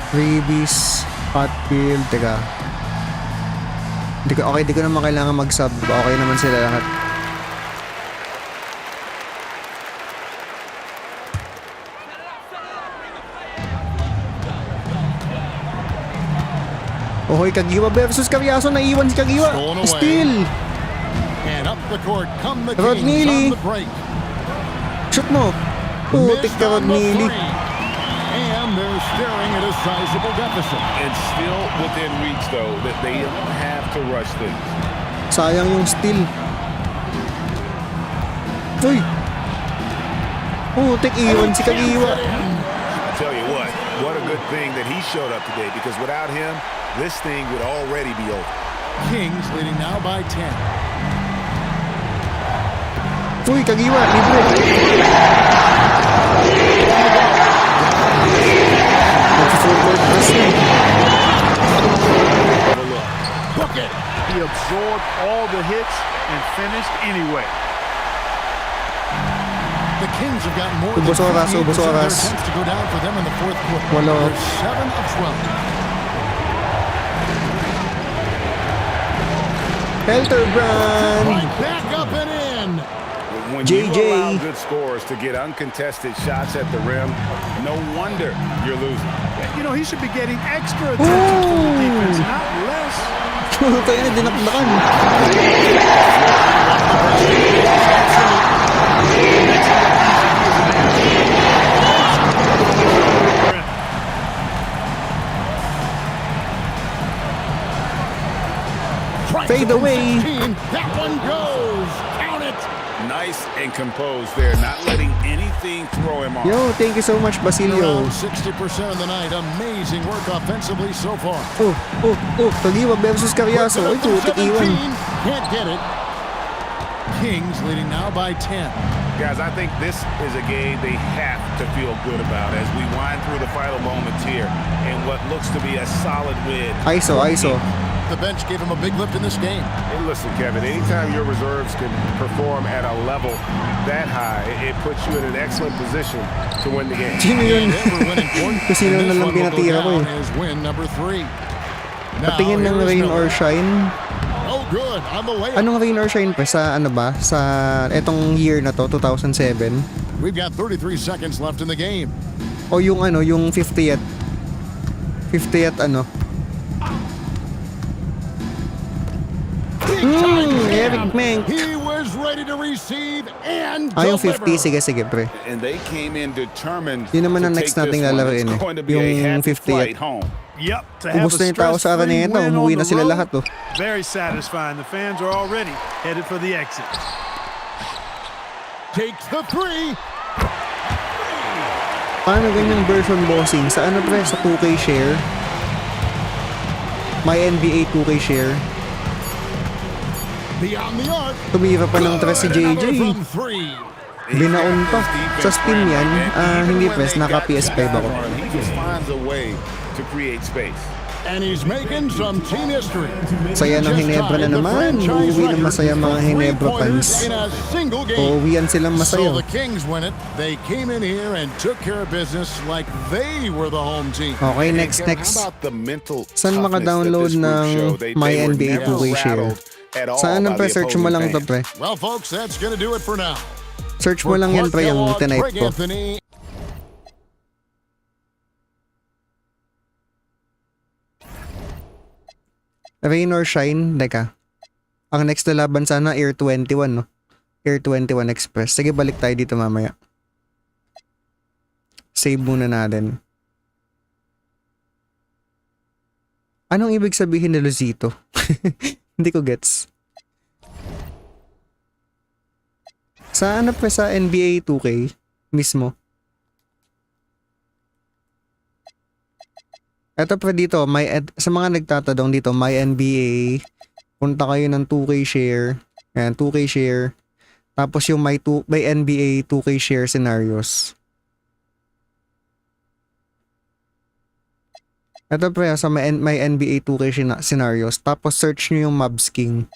Freebies, Hotfield, teka. Di ko naman kailangan mag-sub. Okay naman sila lahat. Ohoy, Kagiwa versus Carriazo. Naiwan si Kagiwa. Stolen away. Steal! And up the court come the Rod Kings Neely. on the break. Shoot mo. Putik Missed ka, Rod on the Neely. three. And they're staring at a sizable deficit. It's still within reach, though, that they don't have to rush things. Sayang yung steal. Uy! Putik, iwan si Kagiwa. I tell you what a good thing that he showed up today, because without him, this thing would already be over. Kings leading now by 10. Uy, Kagiwa, libre. Nag-forward pass na. Book it. He absorbed all the hits and finished anyway. The Kings have gotten more Ubos than oras, 58% ubos of their oras. attempts to go down for them in the fourth quarter. Walo. They're 7 of 12. Helterbrand! Right back up and in. When JJ. you allow good scores to get uncontested shots at the rim, no wonder you're losing. You know, he should be getting extra attention from the defense, not less. Tayo na, dinakdakan. Fade away. 16. That one goes. Count it. Nice and composed there, not letting anything throw him off. Yo, thank you so much, Basilio. Around 60% of the night. Amazing work offensively so far. Kagiwa versus Carriazo. Ay, putik, iwan. Can't get it. Kings leading now by 10. Guys, I think this is a game they have to feel good about as we wind through the final moments here in what looks to be a solid win. ISO. The bench gave him a big lift in this game. Hey, listen, Kevin, anytime your reserves can perform at a level that high, it puts you in an excellent position to win the game. Sino yun? Never winning point. Kasi And na this lang one will go pinatira ko down eh. as win number 3. Now, Patingin ng here's rain or Miller. shine. Oh, good. On the layup. Anong rain or shine pa? Sa ano ba? Sa etong year na to, 2007? We've got 33 seconds left in the game. O yung ano, yung 50th ano? Big time Eric jam. Menk. He was ready to receive and Yung deliver. 50, sige pre. And they came in determined Yun naman to ang take next nating this one. lalaroin It's eh. going to be a Yung happy 50th. flight home. Yep, to have Ubus a na yung tao sa stress-free Araneta. win Umuwi on na the sila road, lahat oh. very satisfying. The fans are already headed for the exit. Takes the three. Paano ganyang version bossing? Sa ano pre? Sa 2K share? My NBA 2K share. Beyond the arc. Tumira pa ng tres si Another JJ. from three. Binaon pa. Sa Steam yan, hindi press, naka PS5 ako. He just finds a way to create space. And he's making some team history. Saya ng Ginebra na naman. Uuwi ng masaya mga Ginebra fans. In a single game. Uuwian silang masaya. So the Kings win it. They came in here and took care of business like they were the home team. Okay, next. How about the mental Saan toughness maka-download that this group ng showed? They My were NBA never 2K share? rattled at all Saan by pre? the Search mo lang to opposing pre. Well, folks, that's going to do it for now. Search mo lang yan pre, yung tinipe Greg ko. Anthony. Rain or shine? Teka. Ang next na laban sana, Air 21, no? Air 21 Express. Sige, balik tayo dito mamaya. Save muna natin. Anong ibig sabihin ni Luzito? Hindi ko gets. Sa ano pa sa NBA 2K mismo? Eto pa dito, sa mga nagtatanong dito, My NBA, punta kayo ng 2K share. Ayan, 2K share. Tapos yung may NBA 2K share scenarios. Ito pre, sa may NBA 2K scenarios. Tapos search nyo yung Mavs King.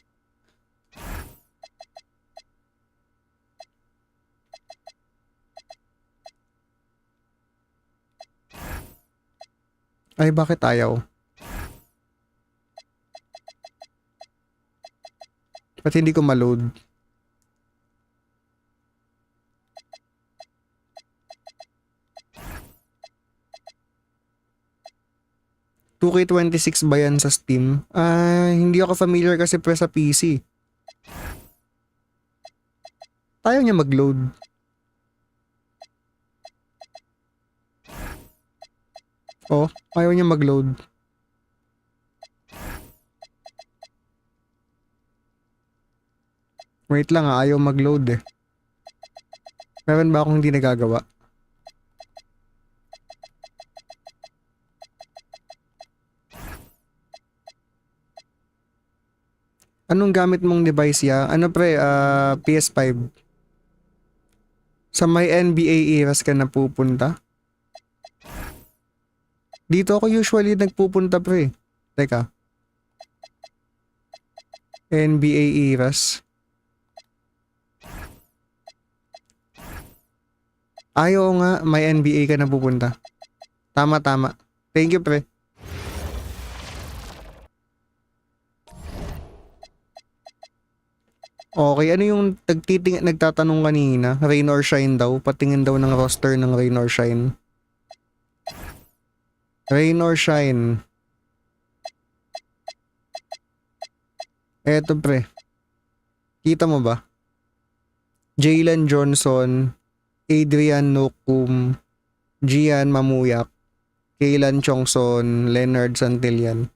Ay, bakit ayaw? Ba't hindi ko ma-load? $2K26 ba yan sa Steam? Hindi ako familiar kasi pre sa PC. Ayaw niya mag-load. Oh, ayaw niya mag-load. Wait lang ayaw mag-load eh. Meron ba akong hindi nagagawa? Anong gamit mong device ya? Ano pre, PS5. Sa may NBA eras ka na pupunta? Dito ako usually nagpupunta pre. Teka. NBA eras. Ayaw nga, may NBA ka na pupunta. Tama. Thank you pre. Okay, ano yung nagtatanong kanina? Rain or shine daw? Patingin daw ng roster ng rain or shine. Rain or shine. Eto pre. Kita mo ba? Jalen Johnson, Adrian Nokum, Gian Mamuyak, Kaylan Chongson, Leonard Santillan,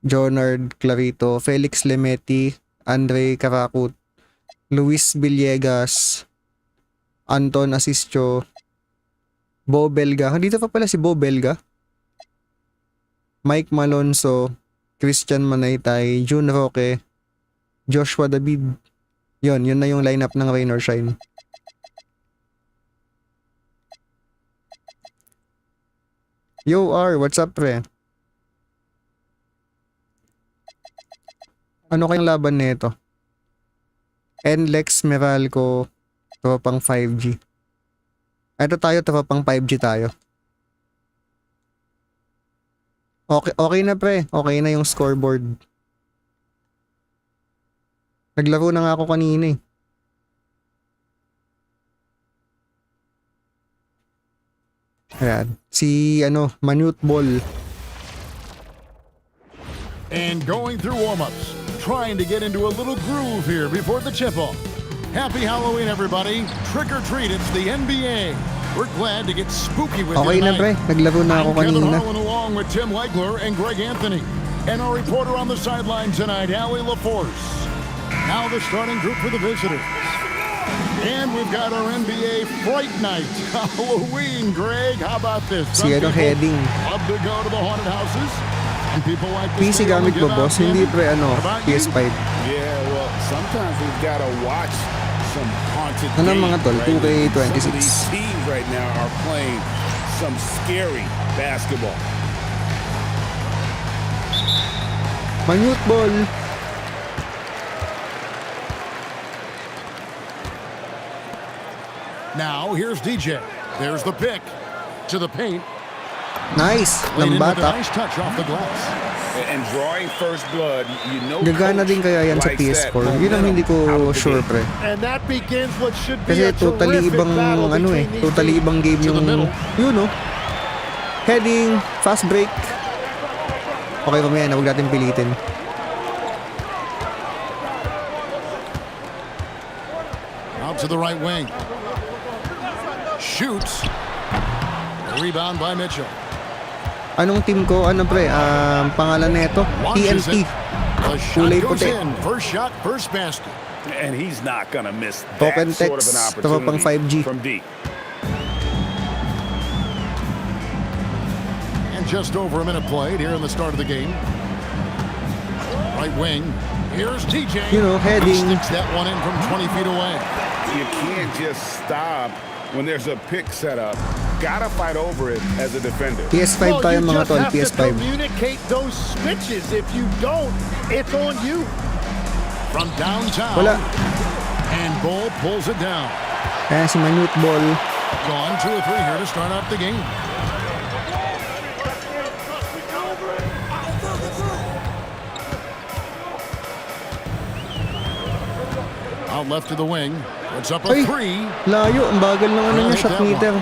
Jonard Clarito, Felix Lemeti, Andre Carakut, Luis Villegas, Anton Asisio, Bo Belga. Dito pa pala si Bo Belga. Mike Malonzo, Christian Manaytay, June Roque, Joshua David. Yun na yung lineup ng Rain or Shine. Yo R, what's up pre? Ano kayang laban nito? Nlex Meralco, tropang 5G. Ito tayo, tropang 5G tayo. Okay na pre, okay na yung scoreboard. Naglaro na nga ako kanina eh. Ayan, si Manute Ball. And going through warm-ups, trying to get into a little groove here before the tip-off. Happy Halloween, everybody. Trick or treat, it's the NBA. We're glad to get spooky with Okay you na tonight. pre, naglaro na ako I'm Kevin kanina. Harlan along with Tim Legler and Greg Anthony. And our reporter on the sideline tonight, Allie LaForce. Now the starting group for the visitors. And we've got our NBA Fright Night. Halloween, Greg. How about this? Some Si ano, people heading. love to go to the haunted houses. And people like to PC stay home gamit and mo give boss, out hindi candy. pre ano, How about you? PS5. Yeah, well, sometimes we've got to watch some haunted Ano games, mga tol, right? 2K26. Some of these teams right now are playing some scary basketball. Manyut ball. Now, here's DJ. There's the pick to the paint. Nice, Laid in with a lambata. nice touch off the glass. And drawing first blood, you know, Gagana coach din kaya yan sa likes that PS4. Yun ang hindi momentum out ko of the sure gate. pre. And that begins what should be Kasi a totally terrific ibang battle ano eh, between these totally teams. ibang game To the yung middle. yun no. Heading, fast break. Okay mamaya na, huwag natin pilitin. Out to the right wing. Shoots. A rebound by Mitchell. Anong team ko? Ano pre? Pangalan nito? Launches TNT. it. The shot Kulay goes puti. in. First shot, first basket. And he's not going to miss that Token sort of an text, ito pa pang opportunity 5G. from deep. And just over a minute played here in the start of the game. Right wing. Here's TJ. You know, heading. He sticks that one in from 20 feet away. You can't just stop when there's a pick set up. Gotta fight over it as a defender. PS5 tayo mga tol, have to PS5. communicate those switches. If you don't, it's on you. From downtown. Wala. And Bull pulls it down. Kaya si Manyut ball. Gone 2 or 3 here to start off the game. Out left to the wing. It's up a Ay, 3. layo. Ang bagal ng ano niya, shot meter.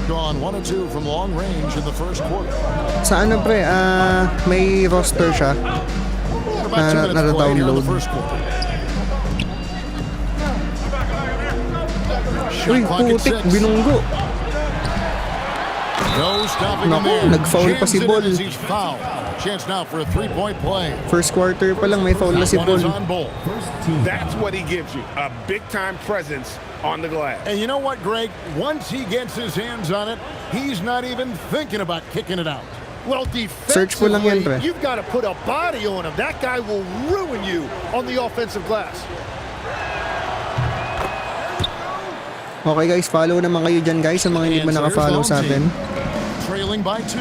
Gone 1 or 2 from long range in the first quarter. Sa ano pre? May roster siya. About 2 minutes played here in the nata-download. first quarter. Uy, Shot clock at putik, 6. binunggo. No stopping him Naku, there. nag-foul pa si Jams it in Ball. as he's fouled. Chance now for a 3-point play. First quarter pa lang may foul na si That one is Paul. on Bull. First team. That's what he gives you, a big-time presence on the glass. And you know what, Greg? Once he gets his hands on it, he's not even thinking about kicking it out. Well, Search ko lang yan, pre. defensively, you've got to put a body on him. That guy will ruin you on the offensive glass. Okay guys, follow naman kayo dyan guys sa mga hindi pa And so here's nakafollow the sa home atin. team. Trailing by 2.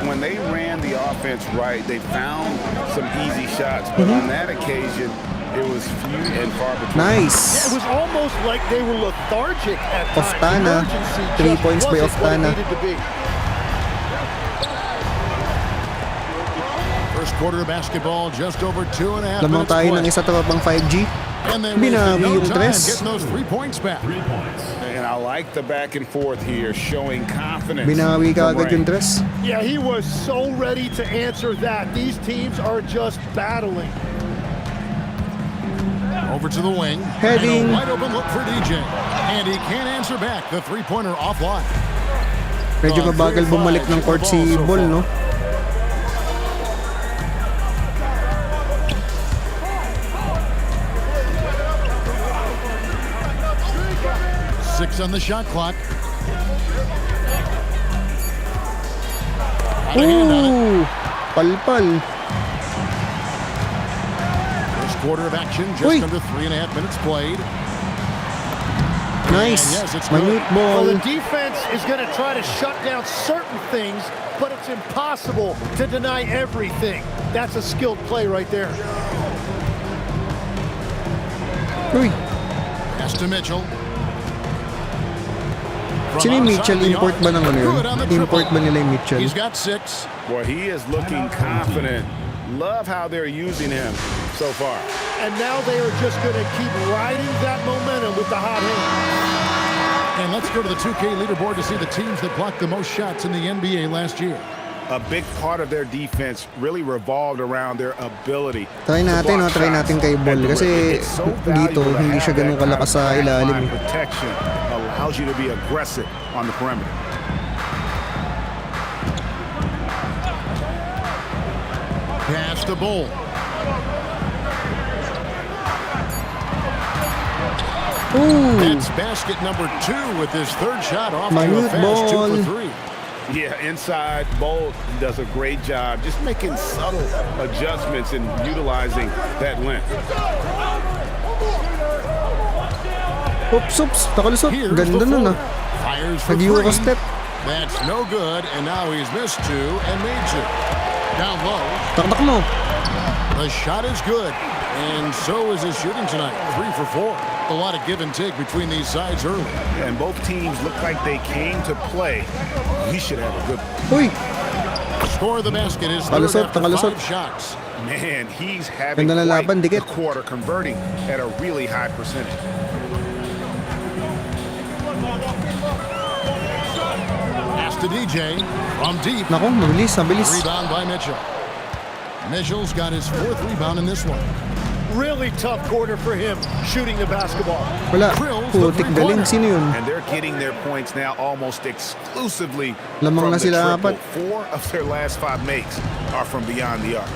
When they ran the offense right, they found some easy shots, but on that occasion, it was few and far between. Nice! It was almost like they were lethargic at times. Oftana. Emergency 3 just points by wasn't what it Oftana. needed to be. First quarter of basketball, just over 2.5 Lamang minutes tayo ng played. isa to pang 5G. And they Binawi wasted no yung time tres. getting those 3 points back. 3 points. And I like the back and forth here, showing confidence. Binawi ka from agad yung Ray. tres. Yeah, he was so ready to answer that. These teams are just battling. Over to the wing. Heading. And a wide open look for DJ. And he can't answer back. The three-pointer offline. Medyo mabagal bumalik ng court si Ball, no? Six on the shot clock. Got a hand on it. Ooh! Palpal. First quarter of action, just Uy. under 3.5 minutes played. Nice. And yes, it's good. Manyut Well, ball. the defense is going to try to shut down certain things, but it's impossible to deny everything. That's a skilled play right there. Uy! Pass to Mitchell. From Sino yung outside Mitchell? the Import arc. ba ng ano yun? Good on the Import triple. ba nila yung Mitchell? He's got 6. Boy, he is looking confident. Love how they're using him so far. And now they are just going to keep riding that momentum with the hot hand. And let's go to the 2K leaderboard to see the teams that blocked the most shots in the NBA last year. A big part of their defense really revolved around their ability. Try natin, to block try natin shots kay Ball. and deliver. Kasi It's so dito, valuable to hindi siya have ganun that kind kalakas of sa ilalim. backline protection allows you to be aggressive on the perimeter. Pass the ball. Ooh! That's basket number 2 with his third shot off to a Minute fast 2 ball. for 3. Yeah, inside, Bolt does a great job just making subtle adjustments and utilizing that length. Oops. Nakalusot. Here's Ganda the nun floater. Fires for Nag-Euro 3. step. That's no good, and now he's missed 2 and made 2. Down low. Taktak mo. The shot is good, and so is his shooting tonight. 3 for 4. A lot of give and take between these sides early. And both teams look like they came to play. We should have a good... Uy! Score of the basket is third Nakalusot, after nakalusot. 5 shots. Man, he's having Ganda na quite laban, the dikit. quarter, converting at a really high percentage. Pass to DJ from deep. Naku, mabilis. Rebound by Mitchell. Mitchell's got his 4th rebound in this one. Really tough quarter for him shooting the basketball. Wala. Drills the Putik galing. three-pointer. Sino yun? And they're getting their points now almost exclusively Lamang from na the sila triple. apat. 4 of their last 5 makes are from beyond the arc.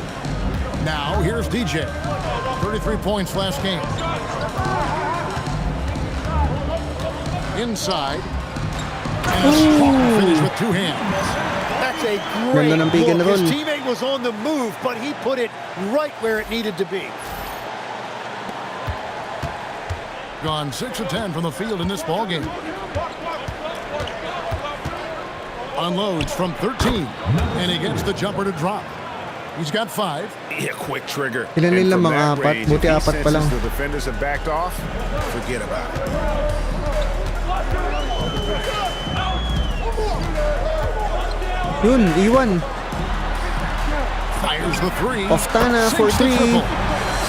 Now here's DJ. 33 points last game. Inside. And a strong finish with 2 hands. That's a great Ganda ng pick and look. His roll. teammate was on the move, but he put it right where it needed to be. Gone 6 of 10 from the field in this ball game. Unloads from 13, and he gets the jumper to drop. He's got 5. Yeah, quick trigger. Ilan And nila from mga that apat? range, Buti if he apat pa lang. senses the defenders have backed off, forget about it. Yun, iwan. Fires the 3. Oftana for Sinks the 3. triple.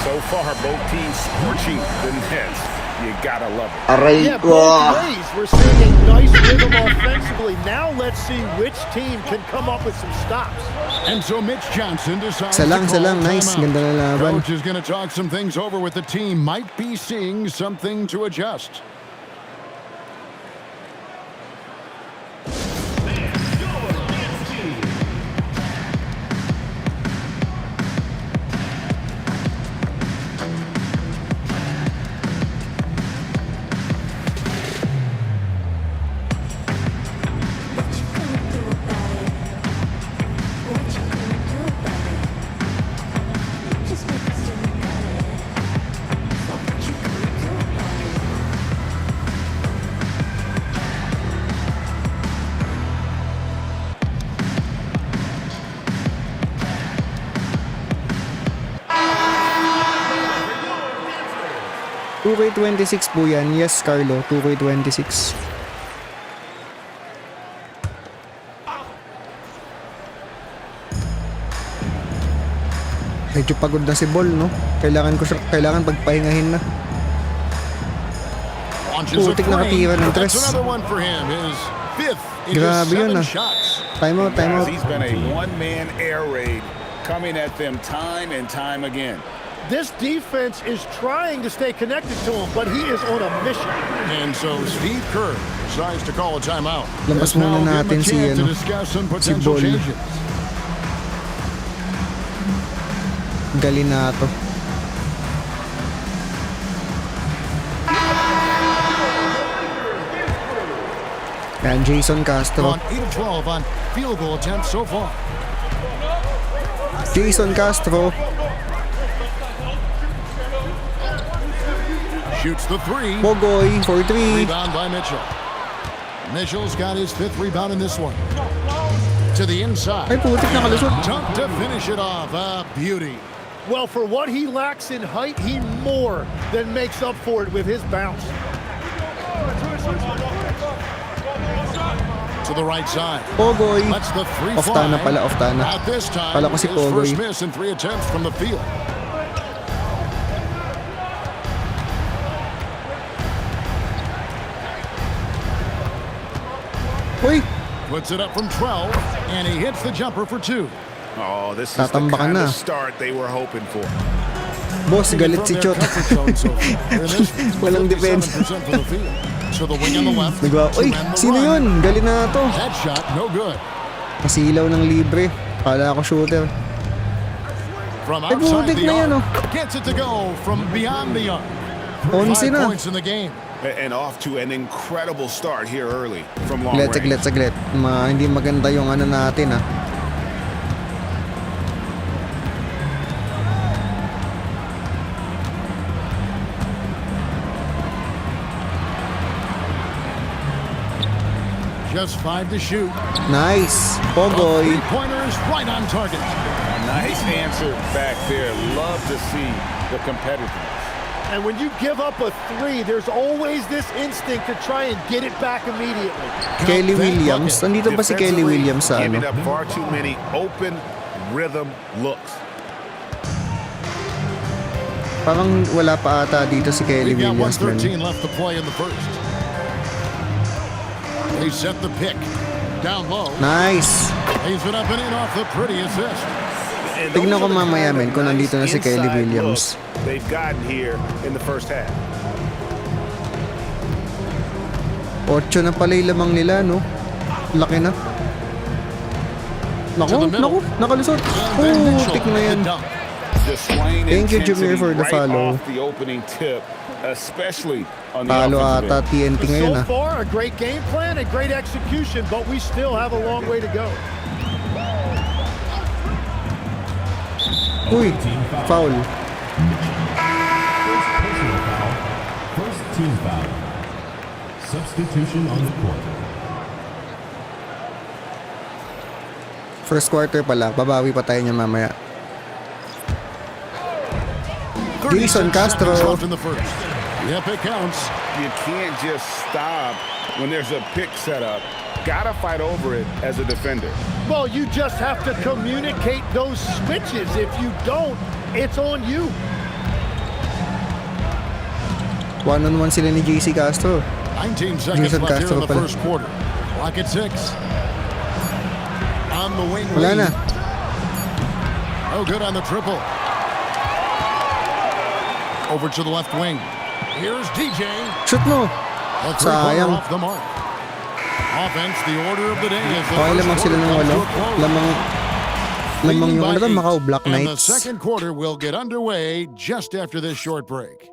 So far, both teams scorching the nets. You gotta love it. Aray Yeah, ko. both ways. We're seeing a nice rhythm offensively. Now let's see which team can come up with some stops. And so Mitch Johnson decides Isa lang, to call nice. timeout. Ganda na laban. Coach is going to talk some things over with the team. Might be seeing something to adjust. $2K26 po yan. Yes, Carlo. $2K26. Medyo pagod na si Ball, no? Kailangan pagpahingahin na. Launches a Putik three. nakatira ng That's tres. another one for him. His 5th in Grabe just yun, 7 ah. shots. Time out. Guys, he's been a one-man air raid coming at them time and time again. This defense is trying to stay connected to him, but he is on a mission. And so Steve Kerr decides to call a timeout. Labas This now muna will give him a natin si, chance to ano, discuss some si potential Ball. changes. Galinato. Yan, Jason Castro. On 8 of 12 on field goal attempts so far. Jason Castro. Shoots the 3. Pogoy for 3. Rebound by Mitchell. Mitchell's got his 5th rebound in this one. To the inside. Ay, putik nakalusot. Dunk to finish it off. A beauty. Well, for what he lacks in height, he more than makes up for it with his bounce. To the right side. Pogoy. That's the 3 Oftana pala, Oftana. At this time, Kala ko si his Pogoy. first miss in 3 attempts from the field. Uy, puts it up from 12, and he hits the jumper for 2. Oh, this is the Tatambakan kind na. of start they were hoping for. Boss, galit si Chot. Walang defense. So the wing on the left. Uy, sino yun? Galit na to. That shot, no good. Pasilaw ng libre. Kala ko shooter. From outside butik the na yan, arc, gets it to go from beyond the arc. 11 5 na. points in the game. And off to an incredible start here early from long Saglit. range. Hindi maganda yung ano natin ah. Just 5 to shoot. Nice. The Pogoy. three-pointers right on target. Nice answer back there. Love to see the competitiveness. And when you give up a 3, there's always this instinct to try and get it back immediately. Kelly Williams. Nandito ba si Kelly Defensively, Williams sa ano? giving up far too many open rhythm looks. Parang wala pa ata dito si Kelly We've got Williams. 1:13 left to play in the first. They set the pick. Down low. Nice. Lays it up and in off the pretty assist. And Tignan those ko are the mamaya, kind men, of kung nandito na si nice Kelly inside Williams. looks they've gotten here in the first half. 8 na pala yung lamang nila, no? Laki na. Naku, nakalusot. Oh, tik na yan. Displaying Thank you, Jameer, for the right follow. off the opening tip, especially on the Talo offensive ata end. TNT ngayon So ah. far, a great game plan and great execution, but we still have a long way to go. Uy, foul. Personal foul. First team foul. Substitution on the court. First quarter pala. Babawi pa tayo niya mamaya. Jason 36 Castro. seconds left in the first. Yep, it counts. You can't just stop when there's a pick set up. Gotta fight over it as a defender. Well, you just have to communicate those switches. If you don't, it's on you. 1-on-1 sila ni JC Castro. 19 seconds Jason left here Castro in the pala. first quarter. Clock at 6. On the wing. Wala na. Oh, good on the triple. Over to the left wing. Here's DJ. Shoot mo. A three-pointer Sayang. off the mark. Offense, the order of the day is the Okay, first lamang sila quarter ng comes walo. to a close. Lamang Leading yung by ano doon, 8. Macau Black And the Knights. second quarter will get underway just after this short break.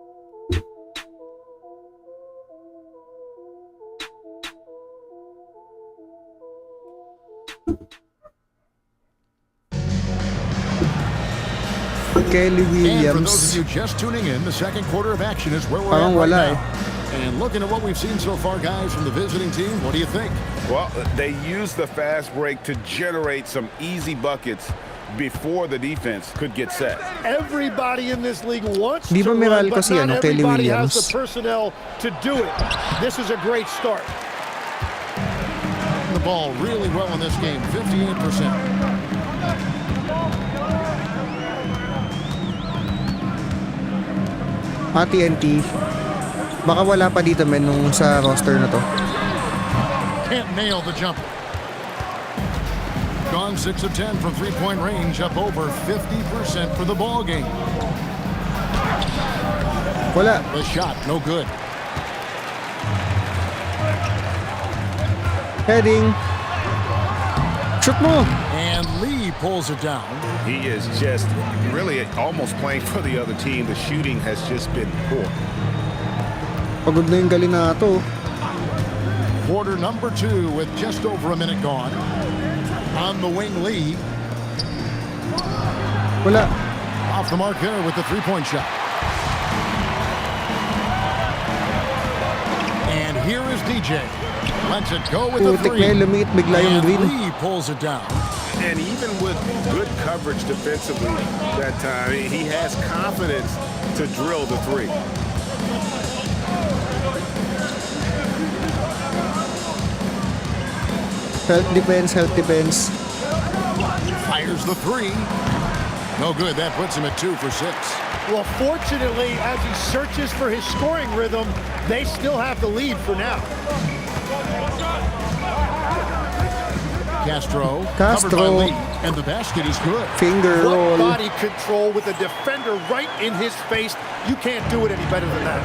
Kelly And for those Williams. of you just tuning in, the second quarter of action is where we're Parang at right wala now. And looking at what we've seen so far, guys, from the visiting team, what do you think? Well, they used the fast break to generate some easy buckets before the defense could get set. Everybody in this league wants Di ba to run, Meralco but si not ano, Kelly everybody has Williams? the personnel to do it. This is a great start. The ball really well in this game, 58%. TNT. Baka wala pa dito men nung sa roster na to. Can't nail the jumper. Gone 6 of 10 from three-point range, up over 50% for the ball game. Wala. The shot, no good. Heading. Shoot mo. And Lee pulls it down. He is just really almost playing for the other team. The shooting has just been poor. Pagod na yung Galinato. Quarter number 2 with just over a minute gone. On the wing, Lee. Wala. Off the mark there with the three-point shot. And here is DJ. Lets it go with the Putik three. na yun, lumiit bigla yung And green. Lee pulls it down. And even with good coverage defensively that time, he has confidence to drill the three. Help defense. Fires the three. No good. That puts him at 2 for 6. Well, fortunately, as he searches for his scoring rhythm, they still have the lead for now. Castro. Castro. Covered by Lee, and the basket is good. Finger What roll. body control with a defender right in his face. You can't do it any better than that.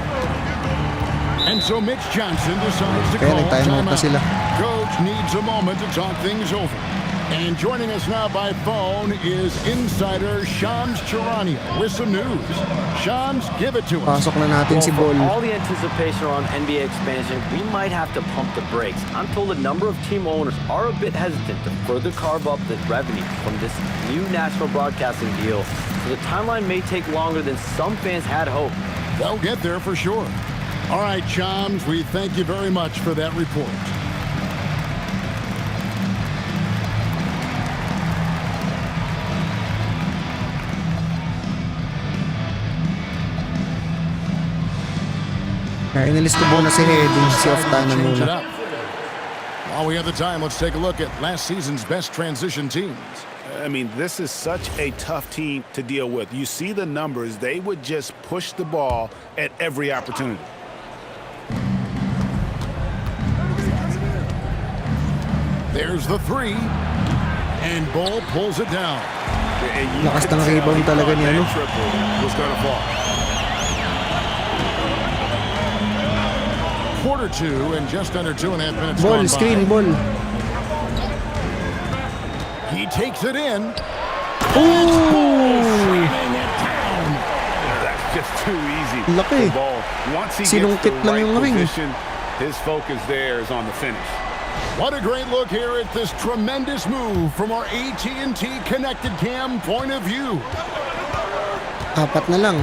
And so Mitch Johnson decides to Kaya call nag-timeout na timeout. sila. Coach needs a moment to talk things over. And joining us now by phone is insider Shams Charania with some news. Shams, give it to us. Pasok na natin si Well, Ball. for all the anticipation around NBA expansion, we might have to pump the brakes. I'm told a number of team owners are a bit hesitant to further carve up the revenue from this new national broadcasting deal, so the timeline may take longer than some fans had hoped. They'll get there for sure. All right, Shams, we thank you very much for that report. Kaya inalis ko muna si Heading, si Oftana Change it muna. up. While we have the time, let's take a look at last season's best transition teams. I mean, this is such a tough team to deal with. You see the numbers. They would just push the ball at every opportunity. There's the three. And Ball pulls it down. And you Lakas could ng tell rebound he talaga thought niya, that no? triple was going to fall. Quarter two and just under 2.5 minutes Ball, gone screen, by. ball. He takes it in. Ooh! That's just too easy. Laki. The ball. Once he Sinungkit gets the lang right yung ring. position, his focus there is on the finish. What a great look here at this tremendous move from our AT&T Connected Cam point of view. Apat na lang.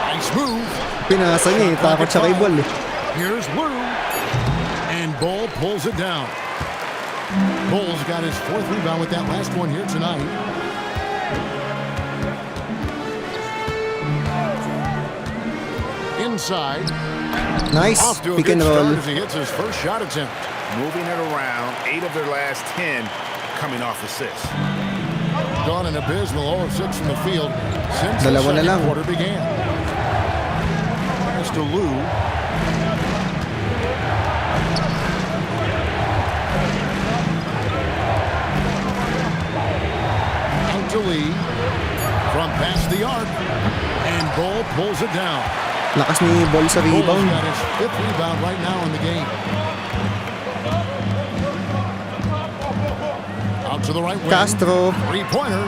Nice move. Pinasa niya eh. Takot siya kay Ball eh. Here's Lou. And Bull pulls it down. Bull's got his fourth rebound with that last one here tonight. Inside. Nice. Off to a Pick good and start roll. as he hits his first shot attempt. Moving it around, 8 of their last 10 coming off assists. Gone an abysmal 0 of 6 from the field since the Dalawa na second lang. quarter began. Pass to Lou. Out to Lee. From past the arc. And Bull pulls it down. Lakas ni Ball sa Bull's rebound. got his 5th rebound right now in the game. Out to the right wing. Castro. Three-pointer.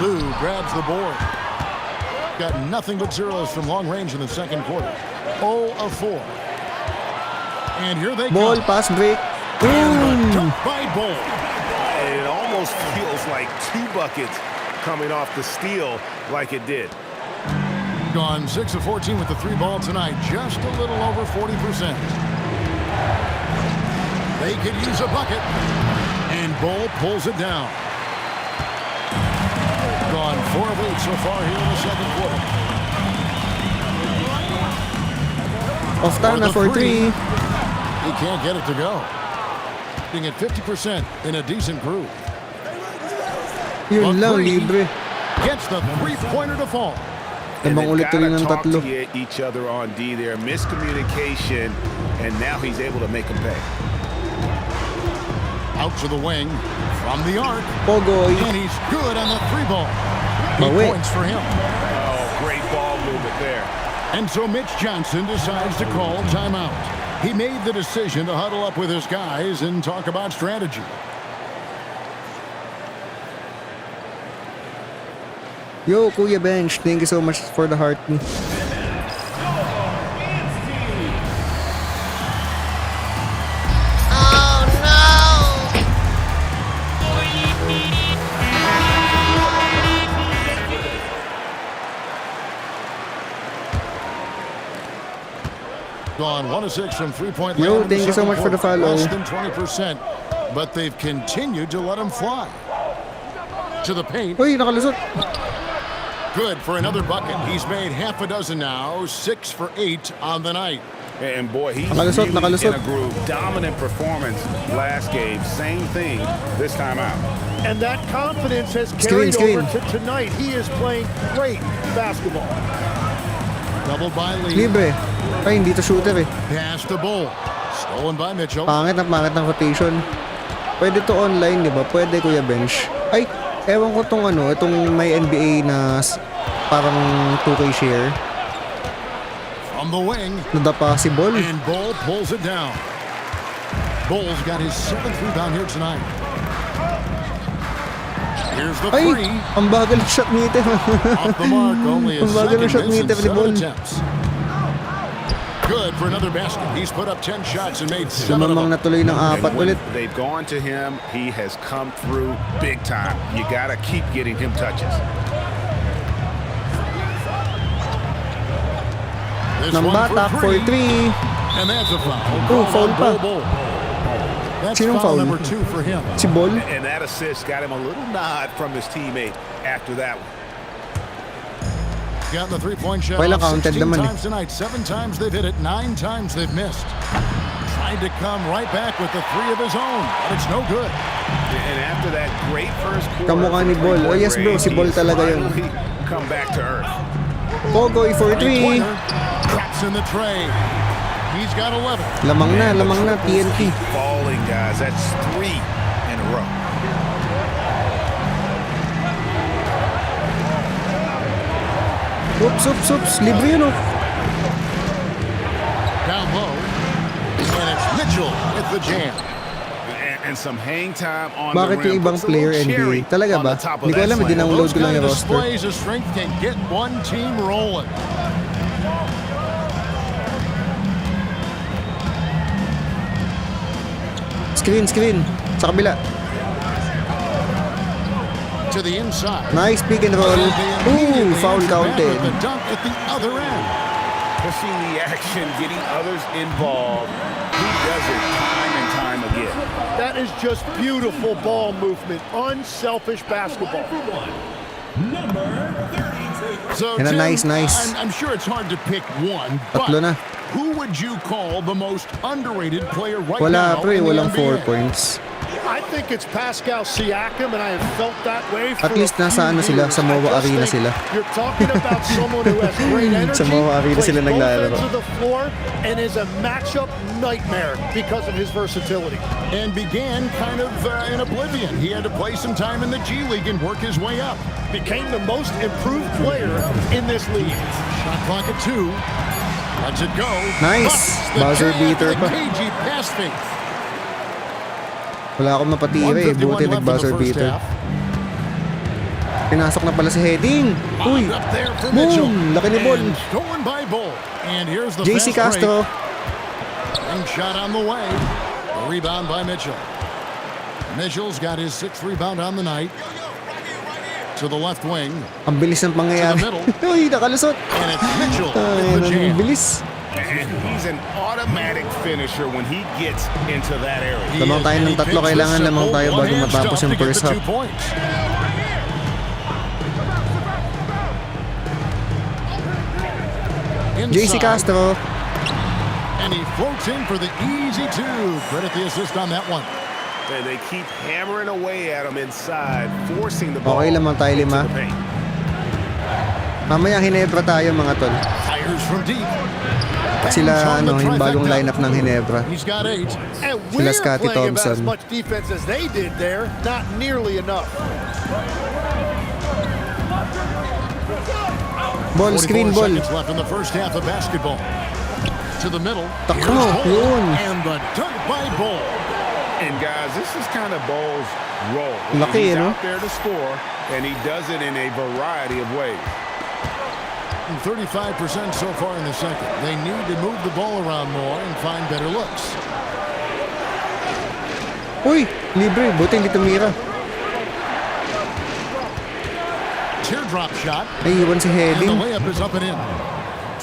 Lou grabs the board. Got nothing but zeros from long range in the second quarter. 0 of 4. And here they Ball, come. pass, break. And the Boom! dunk by Bull. It almost feels like 2 buckets coming off the steal like it did. Gone 6 of 14 with the 3 ball tonight. Just a little over 40%. They could use a bucket. And Bull pulls it down. Gone 4 of 8 so far here in the second quarter. Oftana for 3. He can't get it to go. Being at 50% in a decent groove. Yun lang, Brgy libre. Gets the three-pointer to fall. And Ibang they've ulit tuloy gotta ng talk tatlo. to each other on D there. Miscommunication, and now he's able to make them pay. Out to the wing from the arc. Pogoy. And he's good on the 3 ball. 8 Bawi. points for him. Oh, great ball movement there. And so Mitch Johnson decides to call timeout. He made the decision to huddle up with his guys and talk about strategy. Yo, Kuya Bench. Thank you so much for the heart. Gone 1 of 6 from 3-point Yo, land in the thank you so second much for the quarter. follow. Less than 20%, but they've continued to let him fly. To the paint. Uy, nakalusot. Good for another bucket. He's made half a dozen now, 6 for 8 on the night. And boy, he's Nakalusot, really nakalusot. in a groove. Dominant performance last game. Same thing this time out. And that confidence has carried Screen. over to tonight. He is playing great basketball. Doubled by Lee. Libre. Ay, hindi to shooter eh. Pass to Bull. Stolen by Mitchell. Pangit ng rotation. Pwede to online, di ba? Pwede, Kuya Bench. Ay, ewan ko itong may NBA na parang 2K share. From the wing. Nadapa si Ball. And Bull pulls it down. Bull's got his 7th rebound here tonight. Here's the Ay, three. ang bagal ng shot meter. Off the mark, only his Ang bagal ng second shot miss in meter ni 7 Ball. attempts. Good for another basket. He's put up 10 shots and made 7 of Lumamang them. natuloy ng And 4 when ulit. they've gone to him, he has come through big time. You got to keep getting him touches. This Ng one bata for 3. And that's a foul. Oh, foul pa. Bull. That's Sinong foul foul? number 2 for him. Si Ball. And that assist got him a little nod from his teammate after that one. Got the three-point shot Well, off counted 16 naman eh. times tonight. 7 times they've hit it. 9 times they've missed. Tried to come right back with the 3 of his own, but it's no good. And after that great first quarter, Kamukha ni Ball. Oh yes bro, si Ball talaga yun. finally come back to earth. Pogoy for 3. Three-pointer. Drops in the tray. He's got 11. Lamang na, TNT. Falling, guys. That's 3 in a row. Oops. Libre yun oh. Down low. And it's Mitchell with the jam. And some hang time on Bakit the yung rim. ibang Puts a little player cherry NBA? Talaga on ba? the top of Hindi ko that alam, slam. dinang-load Those ko lang kind yung of roster. displays of strength can get one team rolling. Screen. Sa kabila. To the inside. Nice pick and roll. And they immediately Ooh, foul answer back counted. with the dunk at the other end. Pushing the action, getting others involved. He does it time and time again. That is just beautiful ball movement. Unselfish basketball. So, And a Tim, nice. I'm sure it's hard to pick one, Tatlo na. but who would you call the most underrated player right Wala now pre, in the walang 4 NBA? points. I think it's Pascal Siakam, and I have felt that way for At least a nasa few sila, years. sa MOA I just Arena think sila. You're talking about someone who has great energy, Sa MOA Arena plays sila both naglalaro. ends of the floor, and is a matchup nightmare because of his versatility. And began kind of in oblivion. He had to play some time in the G League and work his way up. Became the most improved player in this league. Shot clock at 2. Lets it go. Nice. Bucks the Buzzer jam beater with a pa. cagey pass fake. Wala akong mapatira eh. 1:51 Buti left in the nag-buzzer first beater. half. Pinasok na pala si heading. Uy. Up there for Mitchell. Boom. Laki ni Ball. And stolen by Bull. And here's the JC fast break. Castro. And shot on the way. A rebound by Mitchell. Mitchell's got his 6th rebound on the night. To the left wing. Ang bilis ng pangyayari. To the middle. Uy, nakalusot. And it's Mitchell Ay, with the ang jam. bilis. And he's an automatic finisher when he gets into that area. He Lamang is, tayo and ng he tatlo. takes Kailangan the lamang simple tayo bago one-hand matapos stuff yung to get first the half. 2 points. JC Inside. Castro. And he floats in for the easy 2. Credit the assist on that one. And they keep hammering away at him inside, forcing the ball Okay lamang tayo into 5. the paint. Mamaya Ginebra tayo mga tol. Fires from deep. Sila yung bagong lineup ng Ginebra. He's got 8. And Sila we're Scottie playing about as Thompson. much defense as they did there. Not nearly enough. Ball, 44 screen ball. seconds left in the first half of basketball. To the middle. Takbo, Here's Bull. yun. And the dunk by Bull. And guys, this is kind of Bull's role. Laki, He's no? out there to score, and he does it in a variety of ways. 35% so far in the second. They need to move the ball around more and find better looks. Uy, libre. Buti hindi tumira. Teardrop shot. Naiiwan si And the heading. layup is up and in.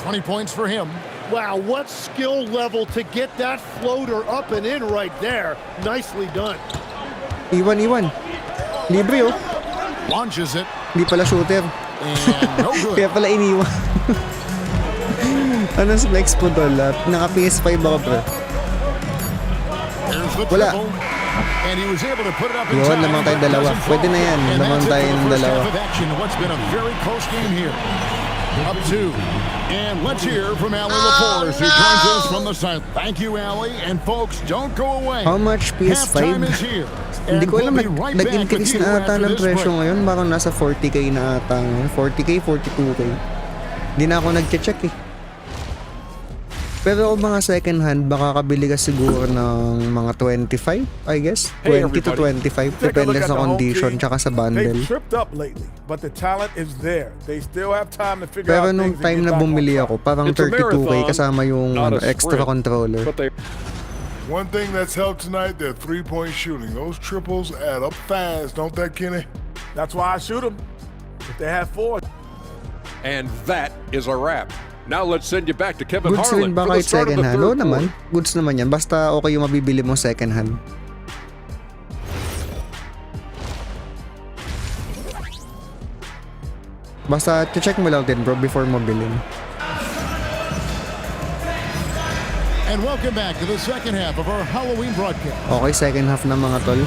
20 points for him. Wow, what skill level to get that floater up and in right there. Nicely done. Iwan. Libre oh. Launches it. Hindi pala shooter. And no good. Kaya pala iniwan. Anong flex po doon? Naka PS5 ako, pre. There's the Wala. dribble. And he was able to put it up in Yun, time, lamang tayong but dalawa. doesn't Pwede fall. na yan. And Lamang that's it tayo for ng the first dalawa. half of action in what's been a very close game here. Up 2. And let's hear from Allie LaForce, who joins us from the side. Thank you, Allie. And folks, don't go away. How much Halftime PS5? is here. Hindi And ko alam, we'll be right back with nag-increase you na ata after ng this presyo break. ngayon. Baka nasa 40k na ata ngayon. 40k, 42k. Hindi na ako nag-check eh. Pero mga second hand, baka kabili ka siguro ng mga 25, I guess. 20 to 25. Depende sa condition, tsaka sa bundle. They've tripped up lately, but the talent is there. They still have time to figure Pero out nung things and time get na back on bumili track. ako, parang 32k kasama yung extra controller. One thing that's helped tonight, their three-point shooting. Those triples add up fast, don't they, Kenny? That's why I shoot them. If they have 4. And that is a wrap. Now let's send you back to Kevin Goods rin Harlan ba for the kahit start of second the hand? Oo third naman. quarter. Goods naman yan. Basta okay yung mabibili mo second hand. Basta check mo lang din bro before mo bilhin. And welcome back to the second half of our Halloween broadcast. Okay, second half na mga tol.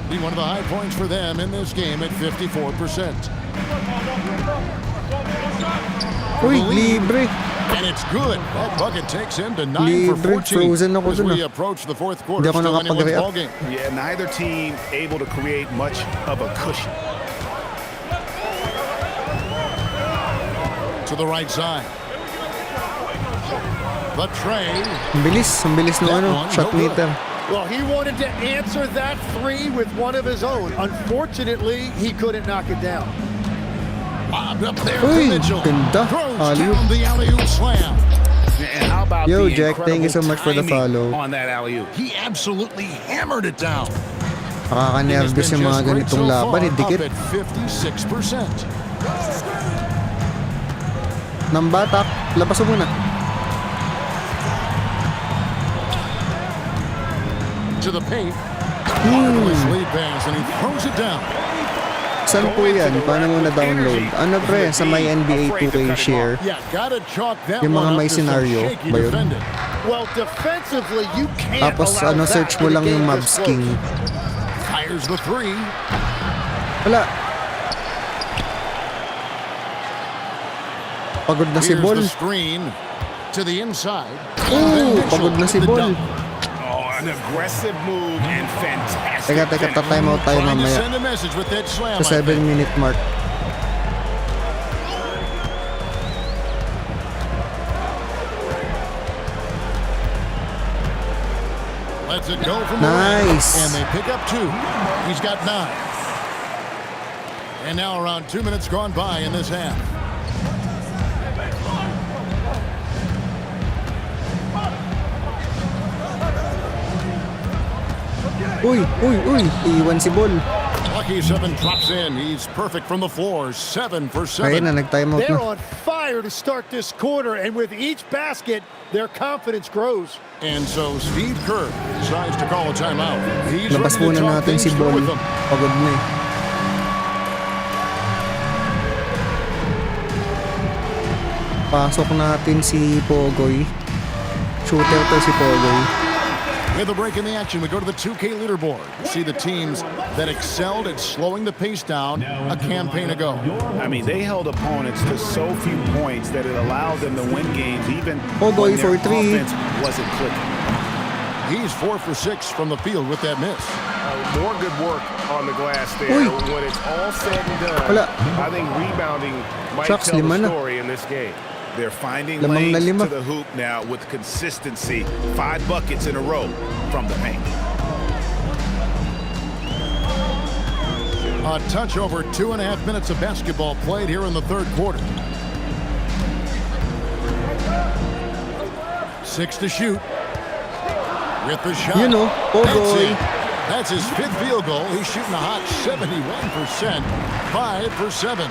Be one of the high points for them in this game at 54%. Uy, libre. And it's good. That bucket takes him to 9 for Libre. 14 Frozen ako as dun we ah. approach the fourth Hindi quarter. ako Still anyone's nakapag-react. ballgame. Yeah, neither team able to create much of a cushion. To the right side. The tray. Ang bilis ng ano, shot meter. Well, he wanted to answer that three with one of his own. Unfortunately, he couldn't knock it down. Lobbed up there Uy, for Mitchell. ganda. Throws Alley-oop. down the alley-oop slam. And how about Yo, the Jack, thank you so much for the incredible follow. timing on that alley-oop? He absolutely hammered it down. Nakaka-nervous yung mga ganitong laban, eh, dikit. Up at 56%. Nang batak, labas mo muna. To the paint. Marvelous lead pass, and he throws it down. Saan po yan? Paano mo na-download? Ano pre, sa may NBA 2K share? Yeah, gotta chalk that Yung mga one up may to some scenario shaky ba yun? defending. Well, defensively, you can't Tapos allow that search mo in a lang yung game Mavs this King. close. Fires the three. Wala. Pagod na si Here's Bol. the screen to the inside. Oo, pagod na si Bol. Oh, an aggressive move and fantastic. Teka, ta-time out tayo Trying to mamaya. send a message with that slam. Sa 7-minute mark. Lets it go from Nice. And they pick up 2. He's got 9. And now around 2 minutes gone by in this half. Uy. Iwan si Bol. Lucky 7 drops in. He's perfect from the floor. 7 for 7. Kaya na, nag-time out They're na. on fire to start this quarter, and with each basket, their confidence grows. And so Steve Kerr decides to call a timeout. He's Labas ready to muna talk natin si things through Bol. with them. Pagod na eh. Pasok natin si Pogoy. Shooter to si Pogoy. With a break in the action, we go to the 2K leaderboard. See the teams that excelled at slowing the pace down a campaign ago. I mean, they held opponents to so few points that it allowed them to win games even Oh boy, when their 4-3. offense wasn't clicking. He's 4 for 6 from the field with that miss. More good work on the glass there. Uy. When it's all said and done, Wala. I think rebounding might Shucks, tell lima the na. story in this game. They're finding Lamang na lanes lima. to the hoop now with consistency. 5 buckets in a row from the paint. A touch over 2.5 minutes of basketball played here in the third quarter. 6 to shoot. With the shot. You know, Pogoy. That's his 5th field goal. He's shooting a hot 71%. 5 for 7.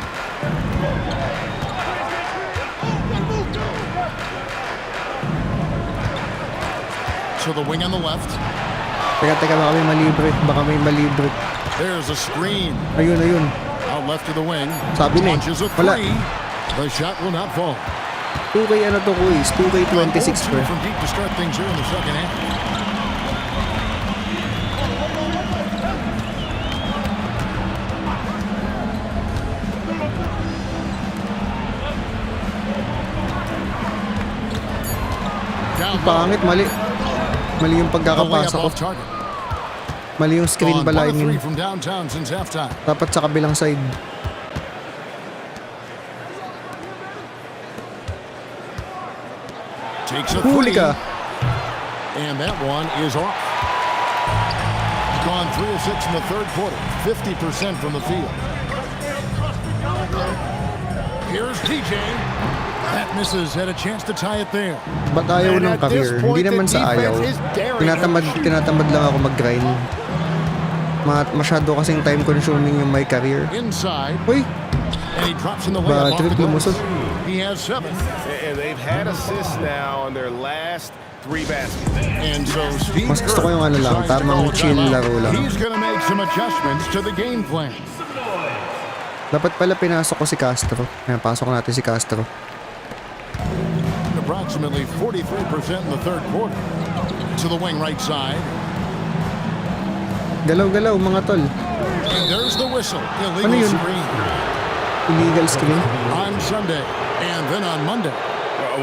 To the wing on the left. Teka, baka may malibre. There's a screen. Ayun. Out left to the wing. Sabi na eh. Launches a Wala. 3. The shot will not fall. 2K ano to, quiz? 2K26 2 pre. from deep to start things here in the second half. Down low. Pangit, mali. Mali yung The layup pagkakapasa ko. off target. Mali yung screen On pala 1 of 3 yun. from downtown since halftime. Dapat sa kabilang side. Takes a Huli three. ka. And that one is off. Gone 3 of 6 in the third quarter. 50% from the field. Here's DJ. That misses. Had a chance to tie it there. Ba't ayaw And ng at this career? point, Hindi naman the sa ayaw. defense is daring him to shoot. Tinatamad lang ako mag-grind. Masyado kasing time consuming yung my career. Inside. Uy! And he drops in the layup off Trip the glass. lumusot. He has 7. And they've had assists now on their last 3 baskets. And so Steve Mas gusto ko yung ano lang, decides to tamang call a chill timeout. laro lang. He's gonna make some adjustments to the game plan. Dapat pala pinasok ko si Castro. Ayan, pasok natin si Castro. Approximately 43% in the third quarter. To the wing right side. Galaw-galaw mga tol. And there's the whistle. Ano Illegal yun? screen. Illegal screen. On Sunday. And then on Monday.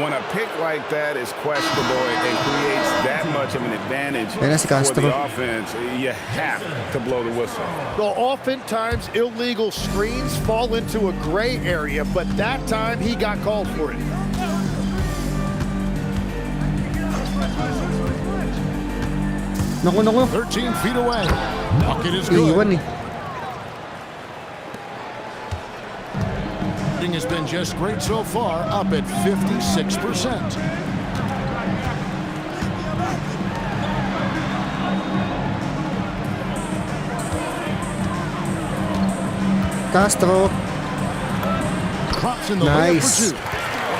When a pick like that is questionable and creates that much of an advantage Ayan na si for Castro. the offense, you have to blow the whistle. Well, oftentimes illegal screens fall into a gray area, but that time he got called for it. Naku. 13 feet away. Bucket is good. Iiwan eh. Shooting has been just great so far, up at 56%. Castro. Drops in the layup Nice. for 2.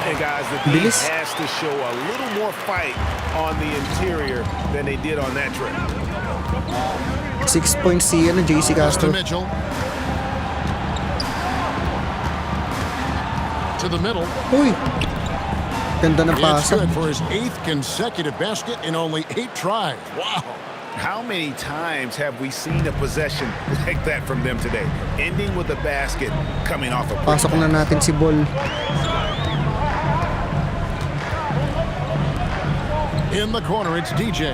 And guys, the team Bilis. has to show a little more fight on the interior than they did on that trip. 6 points si JC To Castro. Mitchell. To the middle. Uy! Ganda ng It's pasa. good for his 8th consecutive basket in only 8 tries. Wow. How many times have we seen a possession like that from them today? Ending with a basket coming off a break. Pasok na natin si Ball. In the corner, it's DJ.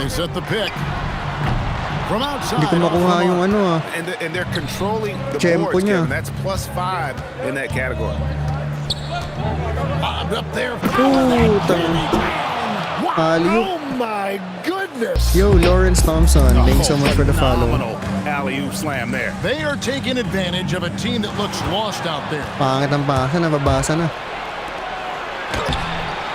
They set the pick. From outside. Hindi ko makuha yung ano ah. And they're controlling the Tempo boards, niya. Kevin. That's +5 in that category. Bobbed up there. Putang. Alley-oop. Oh my goodness! Yo, Lawrence Thompson. Thanks so much for the follow. Phenomenal alley-oop slam there. They are taking advantage of a team that looks lost out there. Pangit ang pasa, nababasa na.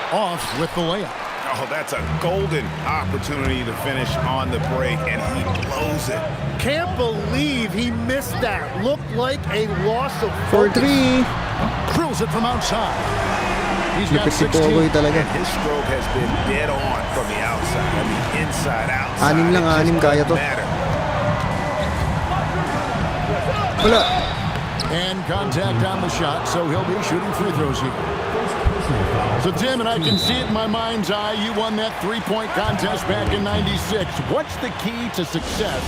Off with the layup. Oh, that's a golden opportunity to finish on the break, and he blows it. Can't believe he missed that. Looked like a loss of For focus. 3. Drills it from outside. He's got Lupit si 16. Pogoy talaga. And his stroke has been dead on from the outside. I mean, inside, outside. Anim lang, It just anim kaya to. doesn't matter. Wala. And contact on the shot, so he'll be shooting free throws here. So, Tim, and I can see it in my mind's eye, you won that three-point contest back in '96. What's the key to success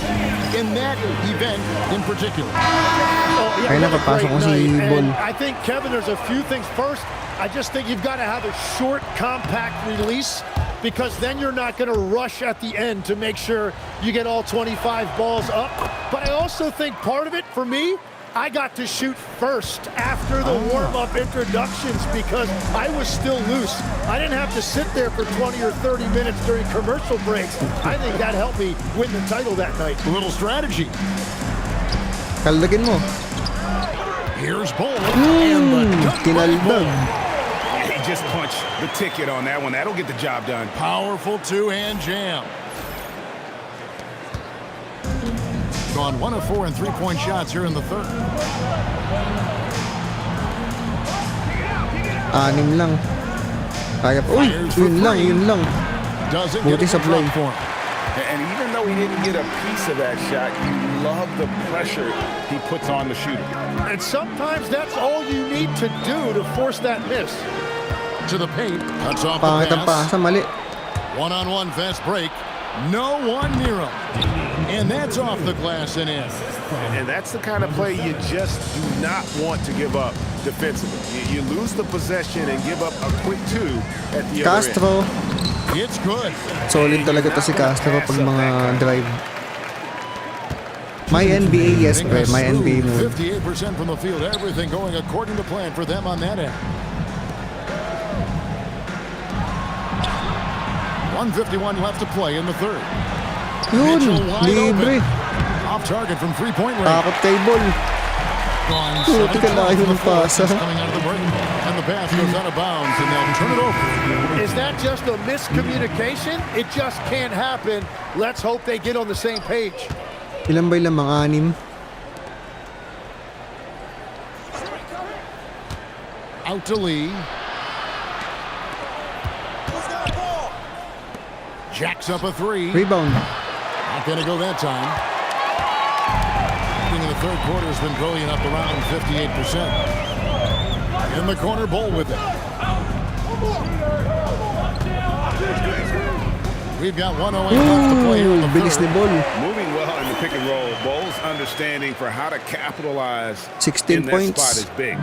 in that event in particular? Oh, yeah, Ay, what a nakapasok great ko si night. Ball. And I think, Kevin, there's a few things. First, I just think you've got to have a short, compact release because then you're not going to rush at the end to make sure you get all 25 balls up. But I also think part of it, for me, I got to shoot first after the warm-up introductions because I was still loose. I didn't have to sit there for 20 or 30 minutes during commercial breaks. I think that helped me win the title that night. A little strategy. Kaldagin mo. Here's Ball. And the dunk by Kinaldag. Ball. He just punched the ticket on that one. That'll get the job done. Powerful two-hand jam. Gone 1 of 4 in three-point shots here in the third. 6 lang. Kaya pa. Uy! Yun lang. Doesn't Buti get sa the play. drop for him. And even though he didn't get a piece of that shot, you love the pressure he puts on the shooter. And sometimes that's all you need to do to force that miss. To the paint. Cuts off the Pangit ang pass. pasa, mali. One-on-one fast break. No one near him. And that's off the glass and in. And that's the kind of play you just do not want to give up defensively. You lose the possession and give up a quick two at the other end. Castro. It's good. Solid talaga to si Castro pag mga drive. My NBA, yes, pre. My NBA mode. 58% from the field. Everything going according to plan for them on that end. 1:51 left to play in the third. Yun, Mitchell wide libre. open. Off target from three-point range. Takot kay Ball. Gone Puti ka 7-12 layo from ng the floor pasa. since coming out of the break. And the pass goes out of bounds, and they'll turn it over. Is that just a miscommunication? It just can't happen. Let's hope they get on the same page. Ilan ba ilang mga anim? Out to Lee. Jacks up a three. Rebound. Not going to go that time. In the third quarter has been brilliant, up around 58%. In the corner, Bull with it. We've got 108 left to play here in the Bilis ni third. Ball. Moving well in the pick and roll. Bowles' understanding for how to capitalize 16 in that points. spot is big.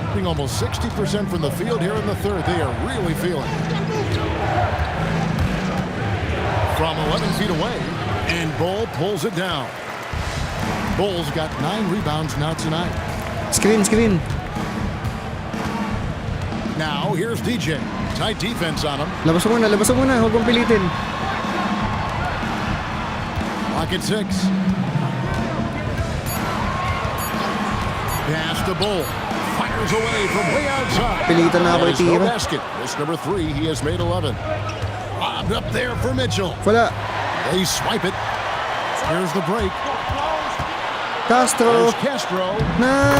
Shooting almost 60% from the field here in the third. They are really feeling it. From 11 feet away, and Bull pulls it down. Bull's got 9 rebounds now tonight. Screen. Now, here's DJ. Tight defense on him. Labas mo muna. Huwag mong pilitin. Pocket 6. Pass to Bull. Fires away from way outside. Pilitan na ako That is no itira. basket. This number 3, he has made 11. Lobbed up there for Mitchell. Wala. They swipe it. Here's the break. Castro. There's Castro.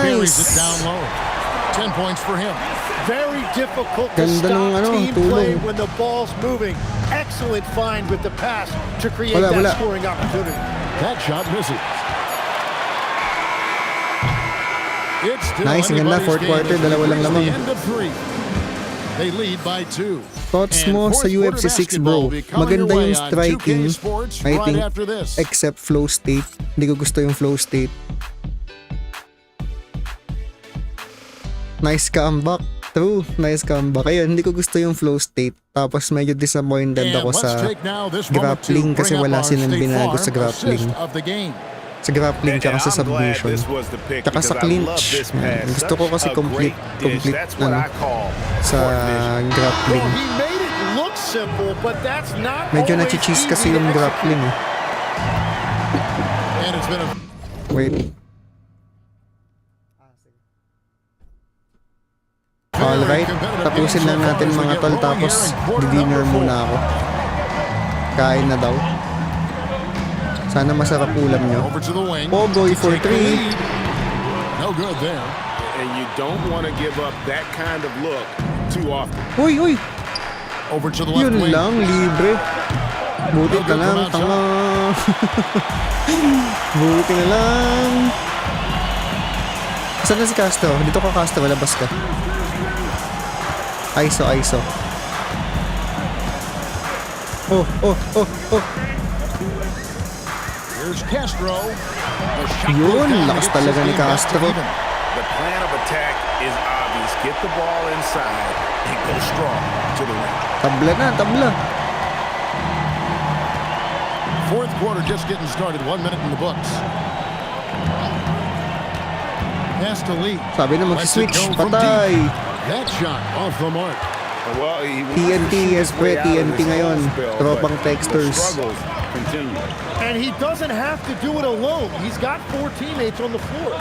Buries it Nice. down low. 10 points for him. Very difficult to Ganda ng stop team tulong. play when the ball's moving. Excellent find with the pass to create Wala. that scoring opportunity. That shot misses. It's still Nice, ang ganda. anybody's Fourth game quarter, as we dalawa lang reach lamang. the end of 3. They lead by 2. Thoughts And mo fourth sa UFC quarter 6, bro? basketball be coming Maganda your way yung on striking, 2K Sports I right think, after this. except flow state. Hindi ko gusto yung flow state. Nice comeback. True, nice comeback. Ayun, hindi ko gusto yung flow state. Tapos medyo disappointed And ako let's sa take now this moment to grappling kasi bring up wala our silang State binago Farm sa grappling. assist of the game. Sa grappling tsaka sa And I'm glad submission. this was the pick Tsaka sa because I love clinch. this pass. Gusto ko kasi Such a great dish. That's what I call sa Well, grappling. he made it look simple, but that's not Medyo always nachichis easy kasi to yung execute. grappling. And it's been a Wait. Alright, tapusin na natin mga tol, tapos di-dinner muna ako. Kain na daw. Sana masarap ulam nyo. over to the wing. Pogoy for Take the 3. lead. No good there. And you don't want to give up that kind of look too often. Uy! Over to the left Yun wing. lang, libre. Buti ka lang, tanga. Buti na lang. Saan na si Castro? Dito ka, Castro, labas ka. ISO. Oh. Here's Castro. The shot goes Yun, down. lakas Gets talaga his ni game back to Castro. even. The plan of attack is obvious. Get the ball inside and go strong to the rim. Tabla. Fourth quarter just getting started. 1 minute in the books. Pass to Lee. Sabi na Lets it mag-switch, go from patay. deep. That shot off the mark. Well, he TNT, yes, pre, TNT ngayon. Tropang texters. Struggles continue. And he doesn't have to do it alone. He's got 4 teammates on the floor.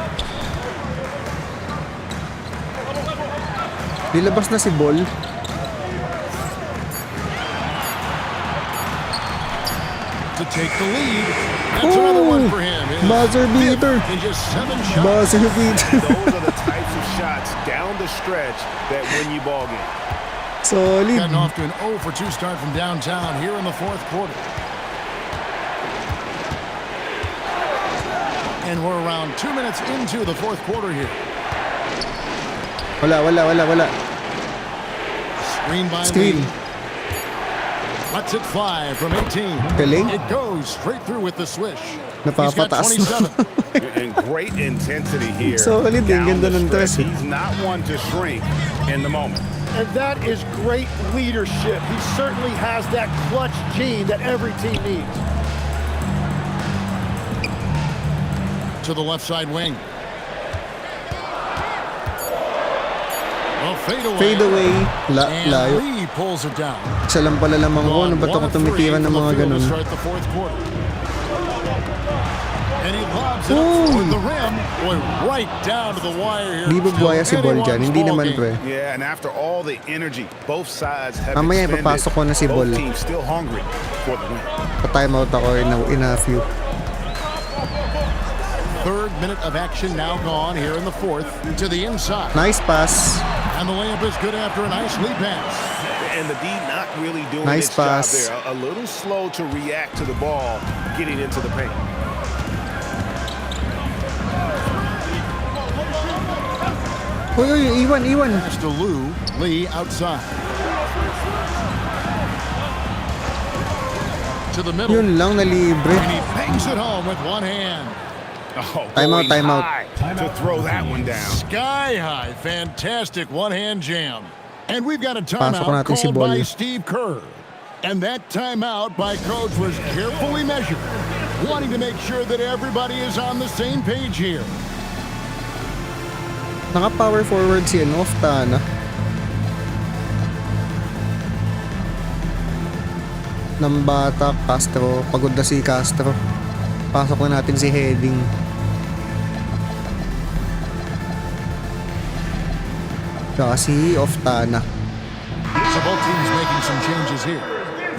Nilabas na si Ball. To take the lead. That's another one for him. His Buzzer fifth beater. in just 7 shots. Buzzer beater. Those are the types of shots down the stretch that win you ball games. Solid. Gotten off to an 0 for 2 start from downtown here in the fourth quarter. And we're around 2 minutes into the fourth quarter here. Wala. Screen by Screen. Lee. Lets it fly from 18. Galing. It goes straight through with the swish. He's got Napapataas mo. 27. And great intensity here. Solid din, down ganda the ng stretch. tres, eh. He's not one to shrink in the moment. And that is great leadership. He certainly has that clutch gene that every team needs. To the left side wing. A fadeaway. Fade away. And Layo. Lee pulls it down. Isa lang pala lamang ko. Ano ba't ako tumitira ng mga ganun? To start the fourth quarter. And he lobs it up toward the rim. Boy, right down to the wire here. Di ba buhaya si Ball dyan? Hindi naman, pre. Yeah, and after all the energy both sides have Mamaya expended, ipapasok ko na si Ball. both teams still hungry for the win. Pa-timeout ako in a few. Third minute of action now gone here in the fourth. To the inside. Nice pass. And the layup is good after a nice lead pass. And the D not really doing Nice its pass. job there. A little slow to react to the ball getting into the paint. Uy, iwan. Pass to Lou. Lee outside. To the middle. Yun lang na libre. And he bangs it home with one hand. Oh, Timeout. high to throw that one down. Sky high. Fantastic one-hand jam. And we've got a Pasok timeout natin si called Ball. by Steve Kerr. And that timeout by Coach was carefully measured, wanting to make sure that everybody is on the same page here. Naka-power forward si Oftana. Nambata, Castro. Pagod na si Castro. Pasok na natin si Heading. Tsaka si Oftana. So both teams making some changes here.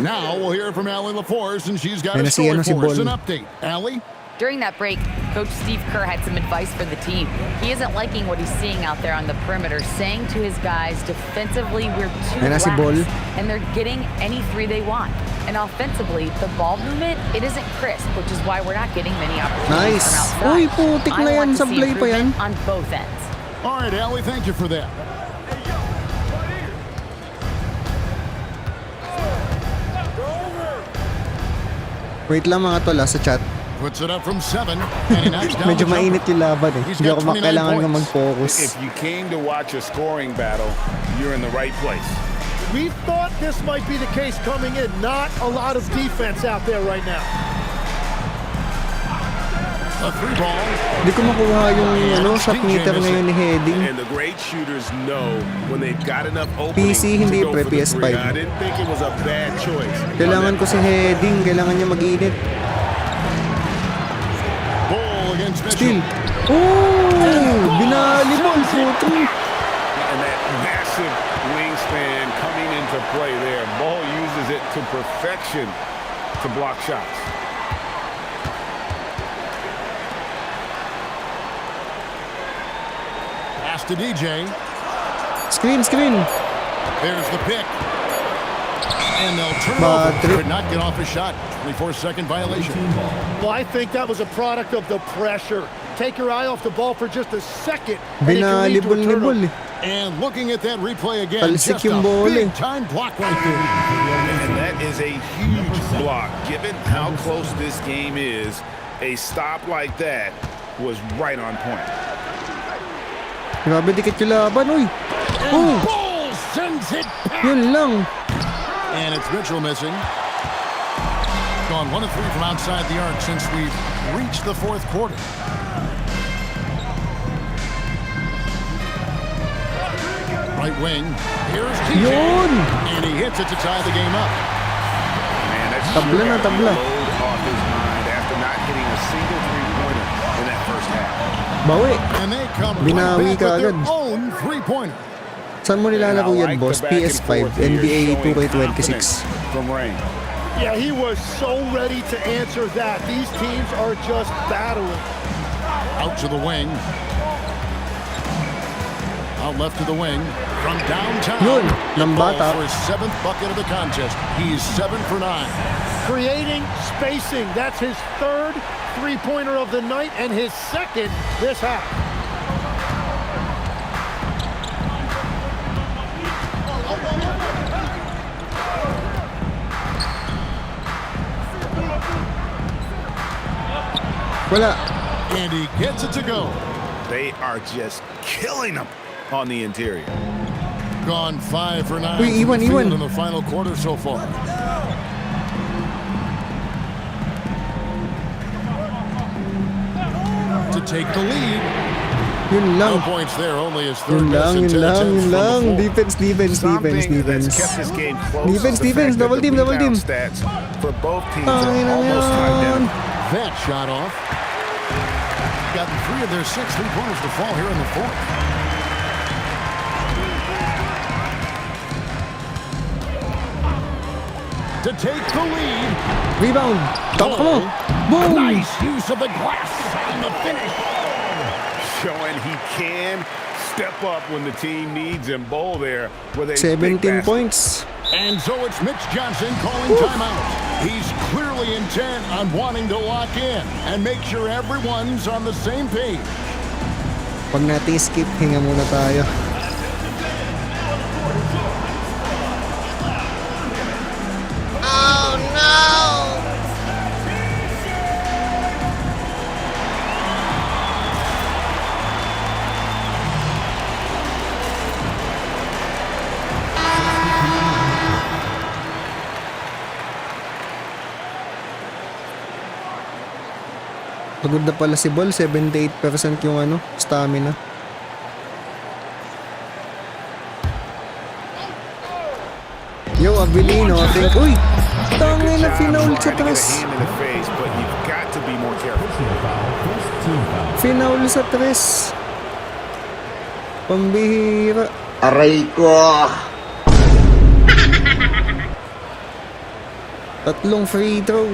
Now we'll hear from Allie LaForce, and she's got Ayan a na si story si for us. Ball. An update. Allie? During that break, Coach Steve Kerr had some advice for the team. He isn't liking what he's seeing out there on the perimeter, saying to his guys, defensively, we're too Ayan na si lax, Ball. and they're getting any three they want. And offensively, the ball movement, it isn't crisp, which is why we're not getting many opportunities Nice. from outside. Uy, putik I na yan. want to see Sablay pa yan. improvement on both ends. All right, Allie, thank you for that. Wait lang mga tol sa chat. Puts it up from 7, and he knocks down Medyo the jumper. mainit yung laban eh. He's Hindi got ako 29 kailangan ka points. mag-focus. If you came to watch a scoring battle, you're in the right place. We thought this might be the case coming in. Not a lot of defense out there right now. A three ball. Hindi ko makuha yung shot meter ngayon ni Heading. And the great shooters know when they've got enough opening PC, hindi to go pre, for the PS5. three. I didn't think it was a bad choice. Kailangan ko si Heading. Kailangan niya mag-init. Ball against Steal. Mitchell. Oh! Binalibol. Puto. And that massive wingspan coming into play there. Ball uses it to perfection to block shots. Pass to DJ. Screen. There's the pick. And they'll turn Bad over. trip. Could not get off a shot. 24-second violation. Well, I think that was a product of the pressure. Take your eye off the ball for just a second. and it can lead to a turnover. Binalibol eh. And looking at that replay again, Talsik just yung a ball eh. big-time block right there. And that is a huge block. Given how close this game is, a stop like that was right on point. Grabe dikit yung laban. Uy. And Ball sends it back. Yun lang. And it's Mitchell missing. Gone 1 of 3 from outside the arc since we've reached the fourth quarter. Right wing. Here's TJ. Yun. And he hits it to tie the game up. Man, that's Tabla na, tabla. load off his mind after not hitting a single three-pointer in that first half. Bawi. And they come Binawi right back ka with their agad. own three-pointer. Saan mo nilalaro yan, boss? PS5, NBA 2K26. From Rain. Yeah, he was so ready to answer that. These teams are just battling. Out to the wing. Out left to the wing. From downtown. Yun, It nambata. falls for his 7th bucket of the contest. He's 7 for 9. Creating spacing. That's his third three-pointer of the night and his second this half. Wala. And he gets it to go. They are just killing them on the interior. Gone 5 for 9 Uy, from the iwan. field in the final quarter so far. To take the lead. Yun lang. No points there, only his Yun third miss lang, and yun 10 lang, attempts yun from the lang. floor. Defense. That's kept this game close. Defense, is the fact that double the team. rebound stats for both teams are Tangina almost yan. identical. That shot off. Gotten 3 of their 6 3-pointers to fall here in the fourth. To take the lead. Rebound. Tama mo. Boom. Nice use of the glass and the finish. Showing he can step up when the team needs him. Bowl there with a 17 big basket. points. And so it's Mitch Johnson calling timeout. He's clearly intent on wanting to lock in and make sure everyone's on the same page. Pag natin skip, hinga muna tayo. Pagod na pala si Ball, 78% yung ano, stamina. Yo, Abilino, I think. Uy! Tangin na finaul sa tres. Finaul sa tres. Pambihira. Aray ko. Tatlong free throw.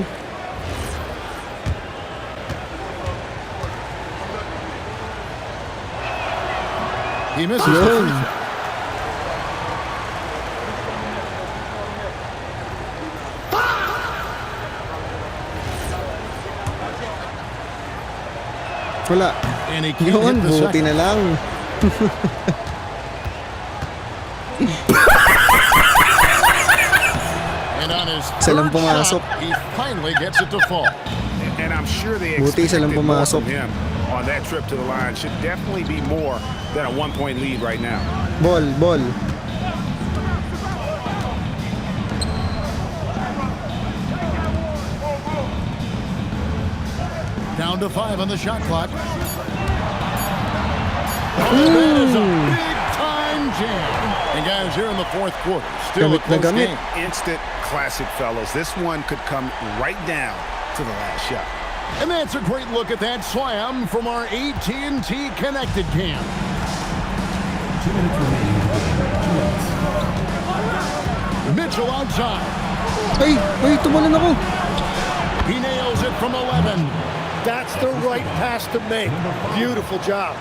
He misses Yun. the free throw. Wala. And he can't Yun, hit the buti second. na lang. And on his Isa lang third pumasok. shot, he finally gets it to fall. And I'm sure they Buti isa lang expected more pumasok. from him on that trip to the line. Should definitely be more than a 1-point lead right now. Ball. Down to 5 on the shot clock. Oh, that is a big-time jam. And guys, here in the fourth quarter, still a Gamit na close gamit. game. Instant classic, fellas. This one could come right down to the last shot. And that's a great look at that slam from our AT&T Connected Cam. 2 minutes remaining. 2 minutes. Mitchell outside. Ay, tumalan ako. He nails it from 11. That's the right pass to make. Beautiful job.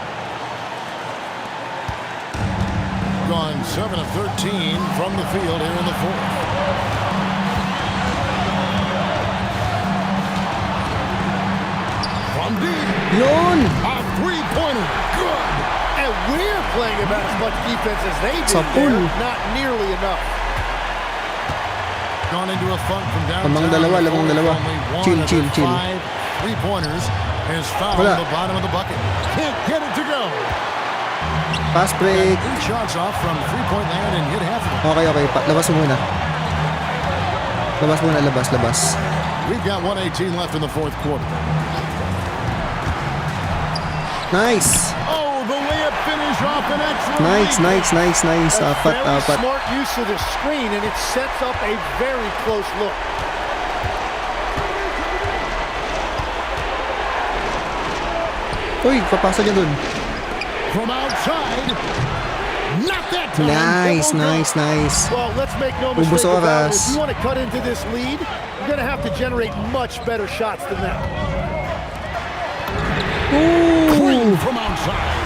Gone 7 of 13 from the field here in the fourth. From deep. Yun. A three-pointer. Good. And we're playing about as much defense as they did Sa pool. there. Not nearly enough. Gone into a funk from downtown. Lamang dalawa. Only one Chill, of chill, the chill. 5 three-pointers has found Wala. the bottom of the bucket. Can't get it to go. Pass break. 8 shots off from three-point land and hit half of it. Okay. Labas mo muna. Labas. We've got 1:18 left in the fourth quarter. Nice. Oh, the layup finish off an extra. Nice. A Apat. very smart use of the screen, and it sets up a very close look. Uy, papasa niya dun. From outside. Not that time. Nice. Well, let's make no Ubus mistake about it. oras. If you want to cut into this lead, you're going to have to generate much better shots than that. Clean from outside.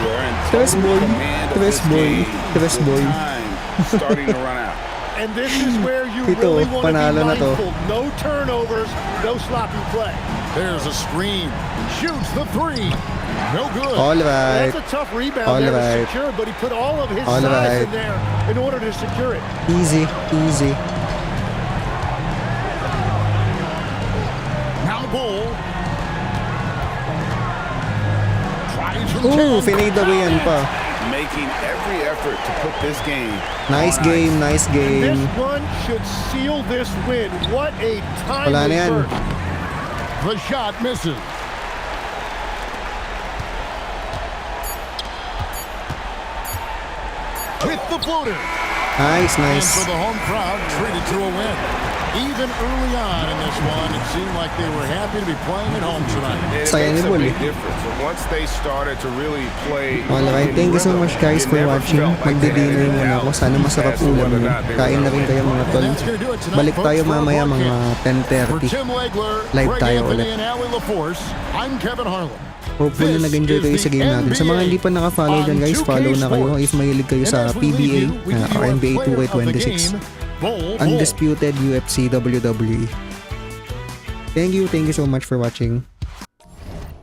We're in Tres total boy. command of Tres this boy. game. Tres boy. Time starting to run out. And this is where you Ito, really want to be panalo na to. mindful. No turnovers, no sloppy play. There's a screen. Shoots the three. No good. All right. That's a tough rebound All there right. to secure, but he put all of his All size right. in there in order to secure it. Easy, easy. Now Bull. Tries from Ooh, 10. finade away yan pa. Making every effort to put this game Nice on game, ice. nice game. This one should seal this win. What a Wala na timely yan. burst. The shot misses. With the floater. Nice, And nice. for the home crowd, treated to a win. Even early on in this one, it seemed like they were happy to be playing at home tonight. It Sayang makes ni a Bull big eh. difference. And once they started to really play Alright, thank you so much guys for watching. Magdi-dinner muna ako. Sana masarap ulam nyo. Kain na rin kayo mga tol. Balik tayo mamaya mga 10:30. Live tayo ulit. I'm Kevin Harlan. Hopefully nag-enjoy kayo sa game natin. Sa mga hindi pa naka-follow dyan guys, follow na kayo if mahilig kayo sa PBA or NBA 2K26. Undisputed UFC WWE. Thank you so much for watching.